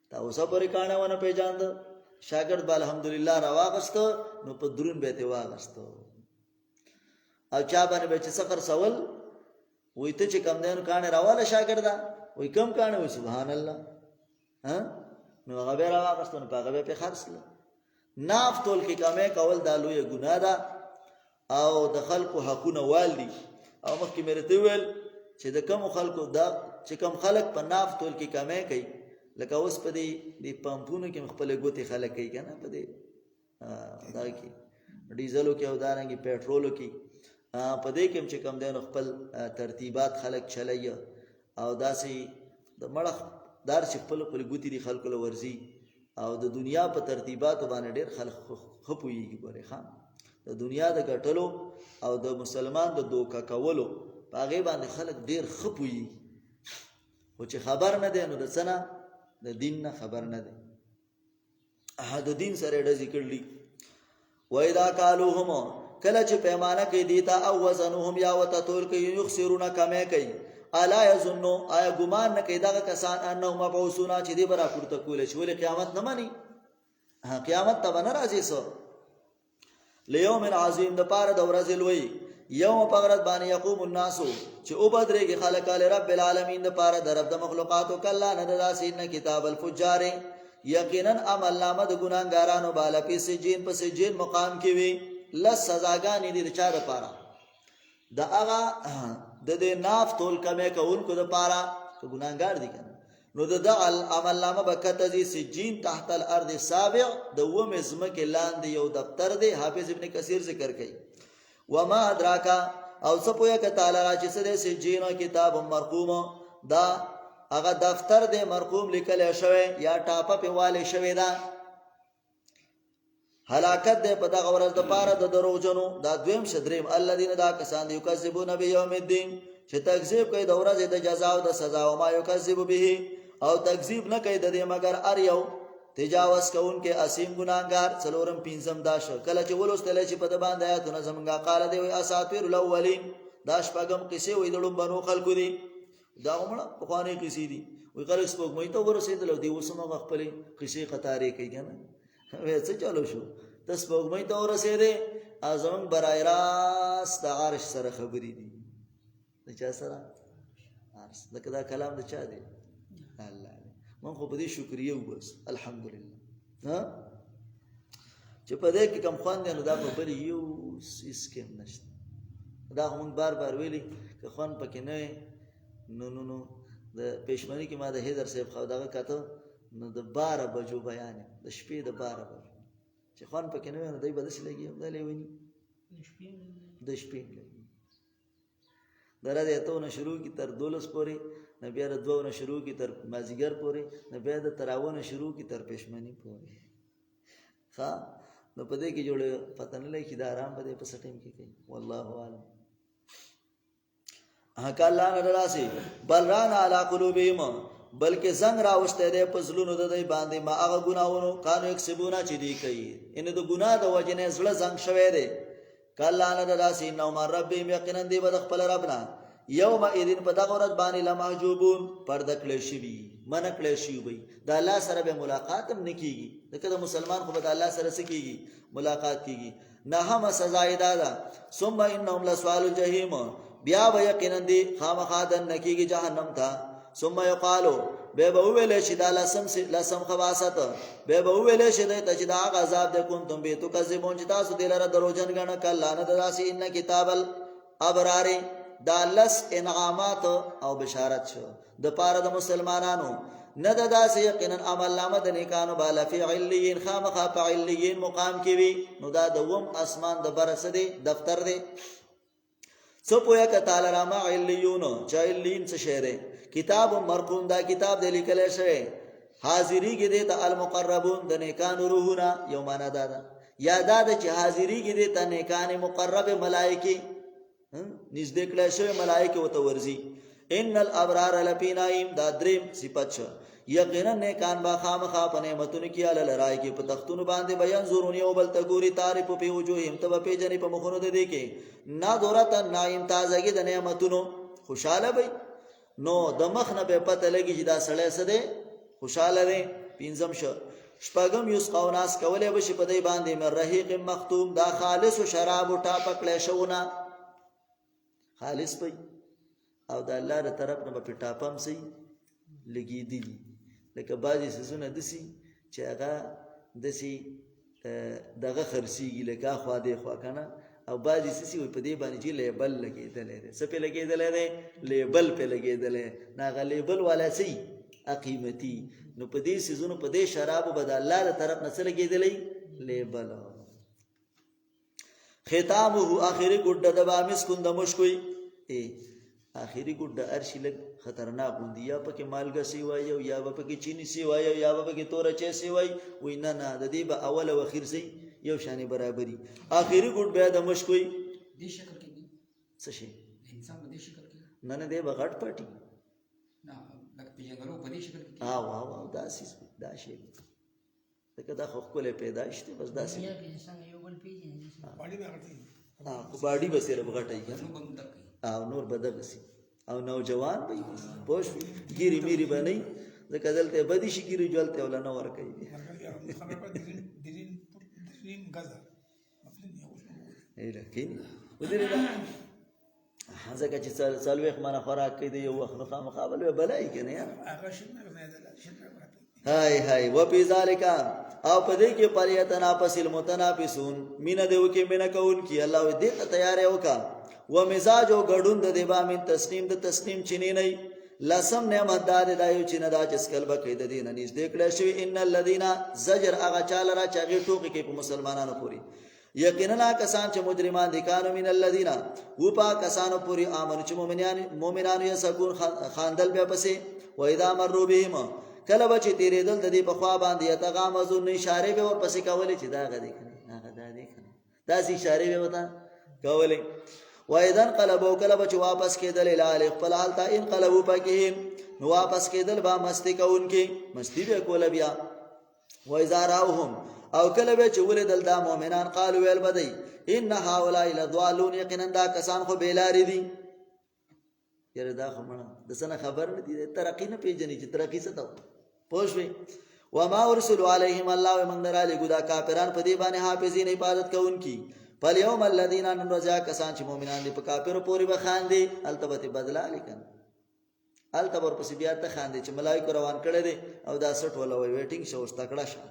تا اوسه پرې کانه ونه پیژاند شاګرد به الحمدلله راواغست نو په درون به ته واغست او چا باندې به چې سفر سوال وې ته چې کم دین کانه راواله شاګردا وې کم کانه وې سبحان الله ها نو هغه به راواغست نو هغه به خرڅل ناف تول کې کمه کول د لوی ګناه ده او د خلکو حقونه والدي او مخکې مې رته ویل چې د کم خلکو دا چې کم خلک په ناف تول کې کمه کوي لکه اوس په دې پمپونو کې خپل ګوتې خلک کوي کنه په دې دا کې ډیزلو کې او دارنګي پېټرولو کې په دې کې چې کم دین خپل ترتیبات خلک چلای او داسې د مړخ دار چې خپل ګوتې دي خلکو له ورزي او د دنیا په ترتیبات باندې ډېر خلک خپويږي ګوره خان د دنیا د ګټلو او د مسلمان د دوکا کولو هغه باندې خلک ډېر خپوي او چې خبر نه دی نو د سنه د دین نه خبر نه دی د دین سره د ذکر لی وایدا قالوهم کله چې پیمانه کې دیتا او وزنهم یا وتطول کې یخسرون کمه کوي الا یظنوا آیا ګمان نه کوي دا کسان انه مبعوثون چې دی برا پورته کول شي ولې قیامت نه مانی قیامت ته نه راځي سو لیوم عظیم د پاره د ورځې لوی یوم پغرت باندې یقوم الناس چې او بدرېږي خلق ال رب العالمین د پاره د رب د مخلوقات کلا نه داسین کتاب الفجار یقینا عمل نامه د ګناګارانو بالا په سجین په سجین مقام کې وي لس سزاګانې دي چا د پاره د هغه د دې ناف تول کمه کوونکو د پاره ګناګار دي کنه نو د عمل نامه بکته دي سجین تحت الارض السابع د ومزمه کې لاندې یو دفتر دی حافظ ابن کثیر ذکر کوي وما ادراکا او سپویا ک تعالی را چې سده سجین کتاب مرقوم دا هغه دفتر دی مرقوم لیکل شوی یا ټاپه په والي شوی دا هلاکت دی په دغه ورځ د پاره د دروغجنو دا دویم شدریم الذين دا کسان دی یکذبون بیوم الدین چې تکذیب کوي د ورځې د جزا او د سزا او ما یکذب به او تکذیب نه کوي د دې مگر ار یو تجاوز کون کې اسیم ګناګار څلورم پینځم داش کله چې ولوستل چې په د باندې آیاتونه زمونږه قال دی وي اساطیر الاولین داش پغم قصه وي دړم بنو خلکو دي دا عمره په خوانې قصې دي وي غرس په مې ته ورسېدل دی وسمه خپل قصې قطارې کوي کنه وې څه چلو شو تاسو په مې ته ورسېده ازم برای راست عرش سره خبرې دي د چا سره عرش لکه دا کلام د چا دی الله من خو په دې شکریا وبس الحمدلله ها چې په دې کې کم خوان دی نو دا په بل یو سیسکم نشته دا هم بار بار ویلي که خوان پکې نه نو د پېشمنی کې ما د هیدر صاحب خو دغه کاته نو د 12 بجو بیان د شپې د 12 بجو چې خوان پکې نه نو دای بدس لګي دا لیونی د شپې لګي درته ته نو شروع کی تر 12 پورې نبی ر دوه نه شروع کی تر مازیګر پورې نبی د تراونه شروع کی تر پښمنی پورې ها نو په دې کې جوړ پته نه لګي دا آرام په دې په سټیم کې کوي والله اعلم کله نه راسي بل ران علی قلوبهم بلکې زنګ راوسته دې په زلونو د دې باندې ما هغه ګناونه کانو یکسبونه چې دی کوي ان د ګناه د وجنه زړه زنګ شوه دې کله نه راسي نو مر رب یقینا دې بد خپل ربنا یوم اذن په دغه ورځ باندې لمحجوبون پرده کړی شي من کړی شي وي د الله سره به ملاقات هم نکېږي دغه مسلمان خو به الله سره سکیږي ملاقات کیږي نه هم سزا ادا ثم انهم لسوال الجحیم بیا به یقینا دي خامخادن نکېږي جهنم ته ثم یقالو به ویل شي د لسم خواصت به ویل شي د تجدا عذاب د کوم به تو کذبون چې تاسو دلاره دروژن غنه کله نه دراسي ان کتاب الابرار دا لس انعامات او بشارت شو د پاره د مسلمانانو نه د داسې یقینا عمل نامه د نیکانو بالا فی علیین خامخ فعلیین مقام کې وي نو دا د وم اسمان د برسه دی دفتر دی څو پوهه ک تعالی را ما علیون چایلین څه شعر کتاب مرقوم دا کتاب د لیکل شوی حاضری کې دی د المقربون د نیکانو روحونه یو معنا ده یا دا د چې حاضری کې دې ته نیکان مقرب ملائکه نږدې کړه شوی ملائکه وته ورزي. ان الابرار لفی نعیم دا دریم صفت شو. یقینا نیکان با خامخا په نعمتونو کې ال لرای کې په تختونو باندې بیان زورون یو بل تګوري تعریف په وجوههم تب په جنې په مخونو ده دي کې نادورت نعیم تازګي د نعمتونو خوشاله وي. نو د مخ نه به پته لګي چې دا سړی څه دی خوشاله دی. پنځم شو شپږم یسقون ناس کولې بشي په دې باندې مر رحیق مختوم دا خالص شراب او ټاپکړې شونه خالص پي او د الله تر طرف نه په ټاپم سي لګي دي لکه بعضی سيزونه دسي چې هغه دسي دغه خرسيږي لکه خوا دې خوا کنه او بعضی سيسي په دې باندې چې لیبل لګېدل دي څه په لګېدل دي لیبل په لګېدل نه غ لیبل ولا سي قیمتي نو په دې سيزونو په دې شراب بد الله تر طرف نه څه لګېدلې لیبل. ختامه اخري ګډ د بامس کند مشکوي اخري ګډ ارشي لګ خطرناک وندي یا پکې مالګه سی وای او یا پکې چینی سی وای او یا پکې تور چي سی وای وینا نه د دې به اول او اخر سی یو شانې برابرۍ. اخري ګډ بیا د مشکوي دې شکل کې څه شي انسان په دې شکل کې نه دې به غټ پټي نه لکه پیژنګلو په دې شکل کې او دا شي لکه دا خو کله پیدائش ته بس داسې انسان یو بل پیژني باډي به غټي خو باډي به سره بغټای نو کوم تک او نور بدغسي او نوجوان به پوش ګيري میری بنئ ځکه دلته بدی شي ګيري جوړته ولا نو ور کوي لكن ودري لا ځکه چې څلويخ منه خوراک کوي د یو وخت نو مقابل بلای کنه یار هاي وفي ذلك او پدې کې پریتنا پسل متنافسون مين دیو کې مين کون کی الله دې ته تیار یو کا و مزاج او غډون د دیبا من تسنیم د تسنیم چینی نه لسم نعمت دار دایو چې نه دا چې کلب کې د دین نيز دې کړه شوی ان الذين زجر اغا چاله را چاغي ټوکی کې په مسلمانانو پوری یقینا کسان چې مجرمان دي کانو من الذين و پا کسانو پوری امن چې مؤمنان یې سکون خاندل بیا پسې و اذا مروا بهم کله بچ تیرې دل د دې په خوا باندې یتغامزو نه اشاره به ور پسې کولې چې دا غدي کنه هغه دا دې کنه دا سي اشاره به وتا کولې و اذا قلبو کله بچ واپس کېدل اله خپل حالت ان قلبو پکې نو واپس کېدل با مستی کوونکې مستی به کول بیا و اذا راوهم او کله به چې ولدل دا مؤمنان قالو ویل بدی ان هؤلاء لضالون یقینا دا کسان خو بیلاری دي یره دا خمنه د سنه خبر نه دي ترقی نه پیژني چې ترقی څه ته پوښوي وما ورسلوا عليهم الله من رالی ګدا کافران په دې باندې حافظین حفاظت کوونکی فاليوم الذين نرجا کسان چې مؤمنان دي په کافرو پوری بخاندي التبته بدلا لیکن التبر پس بیا ته خاندي چې ملائکه روان کړي دي او دا سټ ولا ویټینګ شو استکړه شه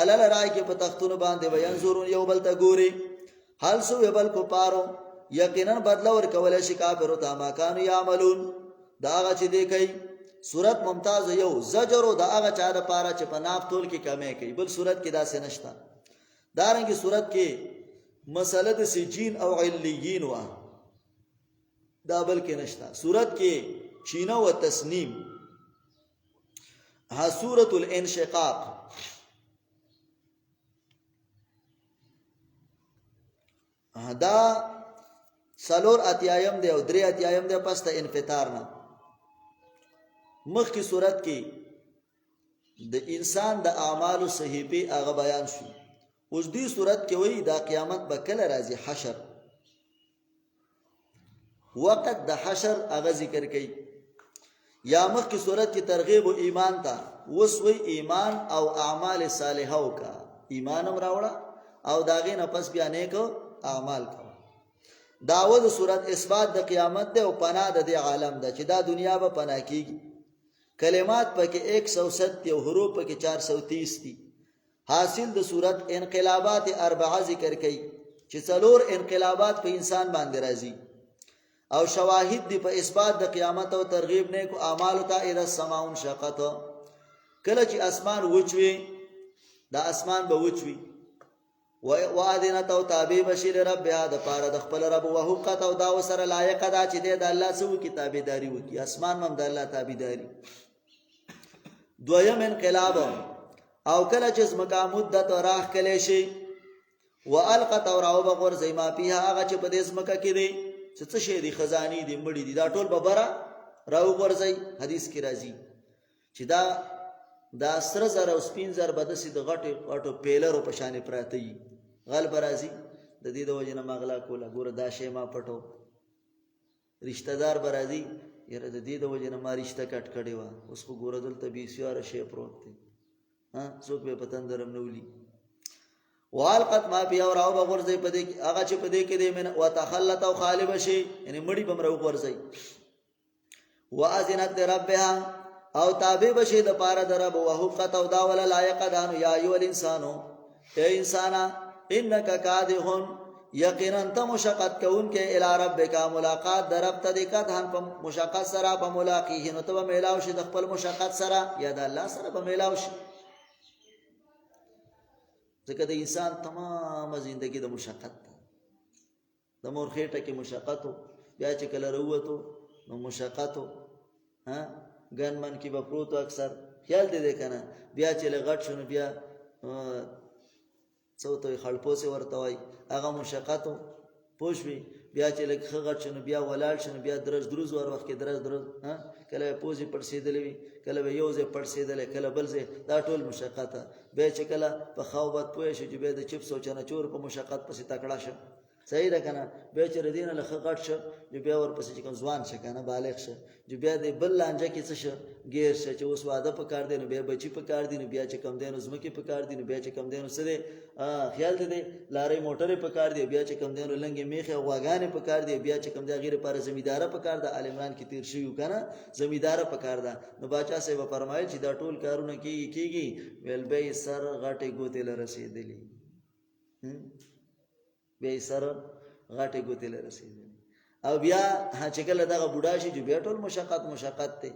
علل راي کې په تختونو باندې وینزورون یو بل ته ګوري حال سو یبل کو پارو یقینا بدلا ور کول شي کافر ته ما کانوا یعملون دا چې دی کوي صورت ممتاز یو زجر دا هغه چا د پاره چې په ناف تول کې کمې کوي بل صورت کې دا څه نشتا دارنګي صورت کې مسله د سجین او علیین وا دا بل کې نشتا صورت کې چینه و تسنیم ها سورۃ الانشقاق دا سلور اتیایم دی او درې اتیایم دی پس ته انفطار نه مخ کی صورت کې د انسان د اعمالو صحیفه هغه بیان شو اوس دې صورت کې وایي دا قیامت به کله راځي حشر وقت د حشر هغه ذکر کوي یا مخ کی صورت کې ترغیب او ایمان ته وسوي ایمان او اعمال صالحه وکا ایمانم راوړه او داغه نه پس بیا نیکو اعمال کوه داود صورت اثبات د قیامت ده او پناه د عالم ده چې دا دنیا به پناه کیږي کلمات پکې 170 او حروف پکې 430 دي حاصل د صورت انقلابات اربعه ذکر کړي چې څلور انقلابات په انسان باندې راځي او شواهد دي په اثبات د قیامت او ترغیب نه کو اعمال ته اذا السماء انشقت کله چې اسمان وچوي دا اسمان به وچوي وادنت او تابع بشیر رب بیا د پاره د خپل رب او حقت او دا وسره لایق دا چې د الله سو کتابداري وکي اسمان هم د الله تابعداري دویم انقلاب او کله چې مقام مدت راخ کله شي والقت او راو بغورځي ما فيها هغه چې په دې ځمکه کې دی چې څه شی دي خزاني دي مړي دي دا ټول به بره راو غورځي حدیث کې راځي چې دا سره زر او سپین زر به داسې د غټو پیلرو په شانې پراته وي غل به راځي د دې د وجې نه ما غلا کوله ګوره دا شی ما پټو رشته دار به راځي یاره د دې د وجې نه ما رشته کټ کړې وه اوس خو ګوره دلته بېسیاره شی پروت دی څوک به په تندرم نه ولي والقت ما فيها او راو بغورځي په دې هغه چې په دې کې دی من وتخلت او خالب شي یعنی مړی به مرو غورځي واذنت ربها او تابع بشي د پاره در رب وحقت او دا ولا لایق دانو یا ایو الانسانو اے انسانا انک کادهون یقینا ته مشقت کون کې الی ربک ملاقات در رب ته دې کته په مشقت سره په ملاقات نو ته میلاو شي د خپل مشقت سره یا د الله سره په میلاو شي ځکه د انسان تمام زندگی د مشقت د مور خېټه کې مشقت بیا چې کله وروته نو مشقت ګن من کې به پروت اکثر خیال دې کنه بیا چې لغټ شونه بیا څوته خړپوسه ورته وای هغه مشقت پوښوي بیا چې لږ غټ شونه بیا ولاړ شونه بیا دروز ور وخت کې دروز کله پوزي پړسېدلې وي کله به یو ځای پړسېدلې کله بل ځای دا ټول مشقت به چې کله په خوابت پوه شي چې به د چپس او چنچور په مشقت پسې تکړه شه صحیح ده کنه به چې ردینه لخ غټ شه جو بیا ور پسې چې کوم ځوان شه کنه بالغ شه جو بیا د بل لانجه کې څه شه غیر شه چې اوس واده په کار دی نو بیا بچی په کار دی نو بیا چې کم دی نو زمکه په کار دی نو بیا چې کم دی نو سره خیال دې لارې موټرې په کار دی بیا چې کم دی نو لنګې میخه غواګانې په کار دی بیا چې کم دی غیر پر زمیدار په کار ده عالمان کې تیر شي کنه زمیدار په کار ده نو باچا صاحب فرمایل چې دا ټول کارونه کیږي ویل به سر غټې ګوتې لره رسیدلی به سر غټه ګوتې له رسیدل او بیا چې کله دغه بوډا شي چې بیا ټول مشقت ته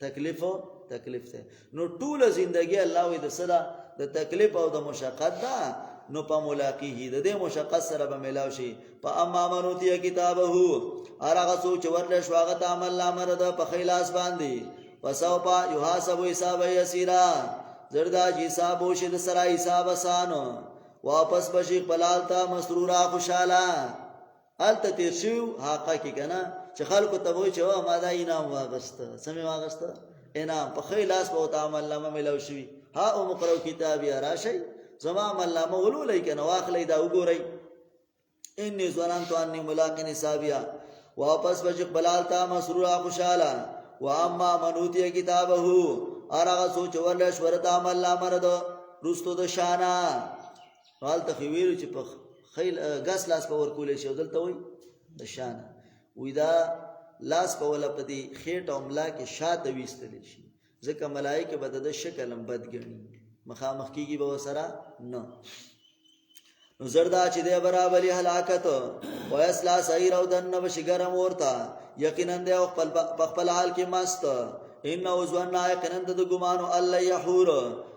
تکلیف ته نو ټول ژوندۍ الله وي د صدا د تکلیف او د مشقت ده نو په ملاقات د دې مشقت سره به ملاو شي په اما منوتی کتابه هغه سوچ ورل شواغت عمل لامر ده په خلاص باندې وسوپا یحاسب حساب یسیرا زردا حساب وشد سره حساب آسان واپس بشي بلالتا مسرورا خوشاله الته تیر شو حقا کې کنه چې خلکو ته وای چې ما دا انعام واغسته سمې واغسته انعام په خلاص په تعامل نامه ملو شي ها او مقرو کتاب یا راشي زما عمل نامه ولولای کنه واخلې دا وګورئ انی ظننت انی ملاق حسابیا واپس بشي بلالتا مسرورا خوشاله واما منوتی کتابه ارغه سوچ ورل شورت عمل لامر دو رستو د شانا حال تخویل چې په خیل غاس لاس په ور کولې شو دلته وای د شان وې دا لاس په ولا پدی خېټ او ملا کې شاته وېستل شي ځکه ملائکه به د شکل هم بدګنی مخامخ کیږي به وسره نه نو زردا چې د برابرۍ هلاکت او اسلا سیر او دن بشګرم ورتا یقینا د خپل حال کې مست ان او ځوان یقینا د ګمانو الله یحور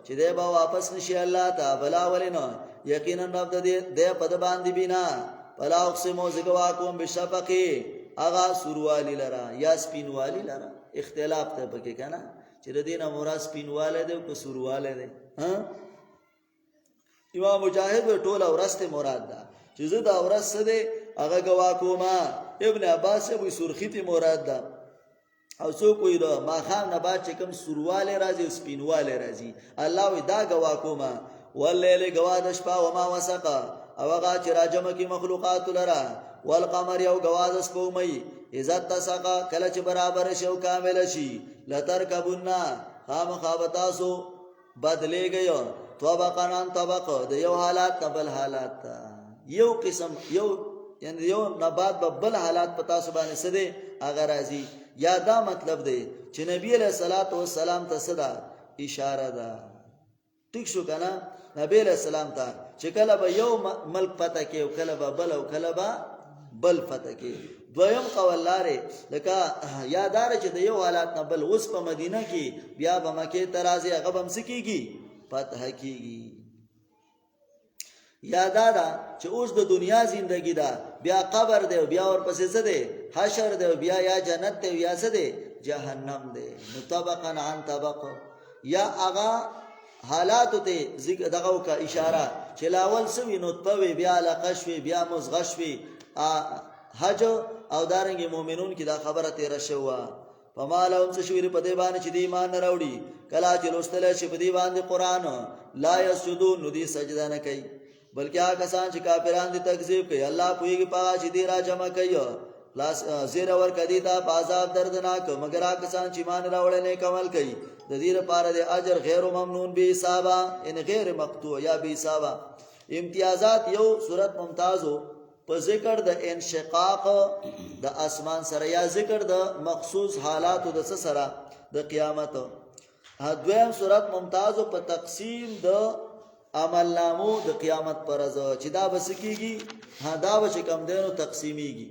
چې د به واپس نشي الله ته بلا ولنه یقینا رب د پد باندې بنا فلا اقسم زګوا کوم بشفقي اغا سوروالی لرا یا سپینوالی لرا اختلاف ته پکې کنه چې د دینه مراد سپینواله دی او سورواله دی امام مجاهد ټوله ورسته مراد ده چې زه دا ورسته دی هغه گوا کوما ابن عباس وی سرخیتی مراد ده او څوک وی دا ما خام نه با چې کوم سورواله راځي سپینواله راځي الله وی دا گوا کوما واللیل گوا د شپه و ما وسقا او هغه چې راجم کی مخلوقات لرا والقمر یو گوا د سپومې عزت تسقا کله چې برابر شي او کامل شي لترکبنا خامخابتاسو بدلې گئو طبقان طبق د یو حالات بل حالات یو قسم یعنی یو نبات بل حالات پتا سبحانه سده اگر راځي یا دا مطلب دی چې نبی علیہ الصلوۃ والسلام ته صدا اشاره ده ټیک شو کنه نبی علیہ السلام ته چې کله به یو ملک پته کې او کله به بل او کله به بل پته کې دویم قول لاره لکه یادار چې د یو حالات نه بل اوس په مدینه کې بیا به مکه ترازی هغه بم سکیږي فتح کیږي یادادا چې اوس د دنیا زندگی دا بیا قبر دی بیا ورپسې څه دی حشر دی بیا یا جنت دی یا څه دی جهنم دی مطابقا عن طبق یا اغا حالات ته ذکر دغه کا اشاره چې لاول سوي نطفه وي بیا علقه شوي بیا مزغه شوي حج او دارنګ مؤمنون کې دا خبره تیر شوه فما لهم څه شوي په دې باندې چې دی ایمان نه راوړي کله چې لوستل شي په دې باندې قران لا یسجدون نو دی سجده نه کوي بلکې هغه کسان چې کافران دي تکذیب کوي الله پوهیږي پاغه چې دی را جمع کوي لاس زیر ور کدی تا عذاب دردناک مگر هغه کسان چې ایمان راوړل نه عمل کوي د دې لپاره د اجر غیر ممنون به حساب ان غیر مقطوع یا به حساب امتیازات یو صورت ممتازو په ذکر د انشقاق د اسمان سره یا ذکر د مخصوص حالاتو د سره د قیامت دویم صورت ممتازو په تقسیم د عمل نامو د قیامت پر ورځ چې دا بس کیږي دا به کم دینو تقسیمیږي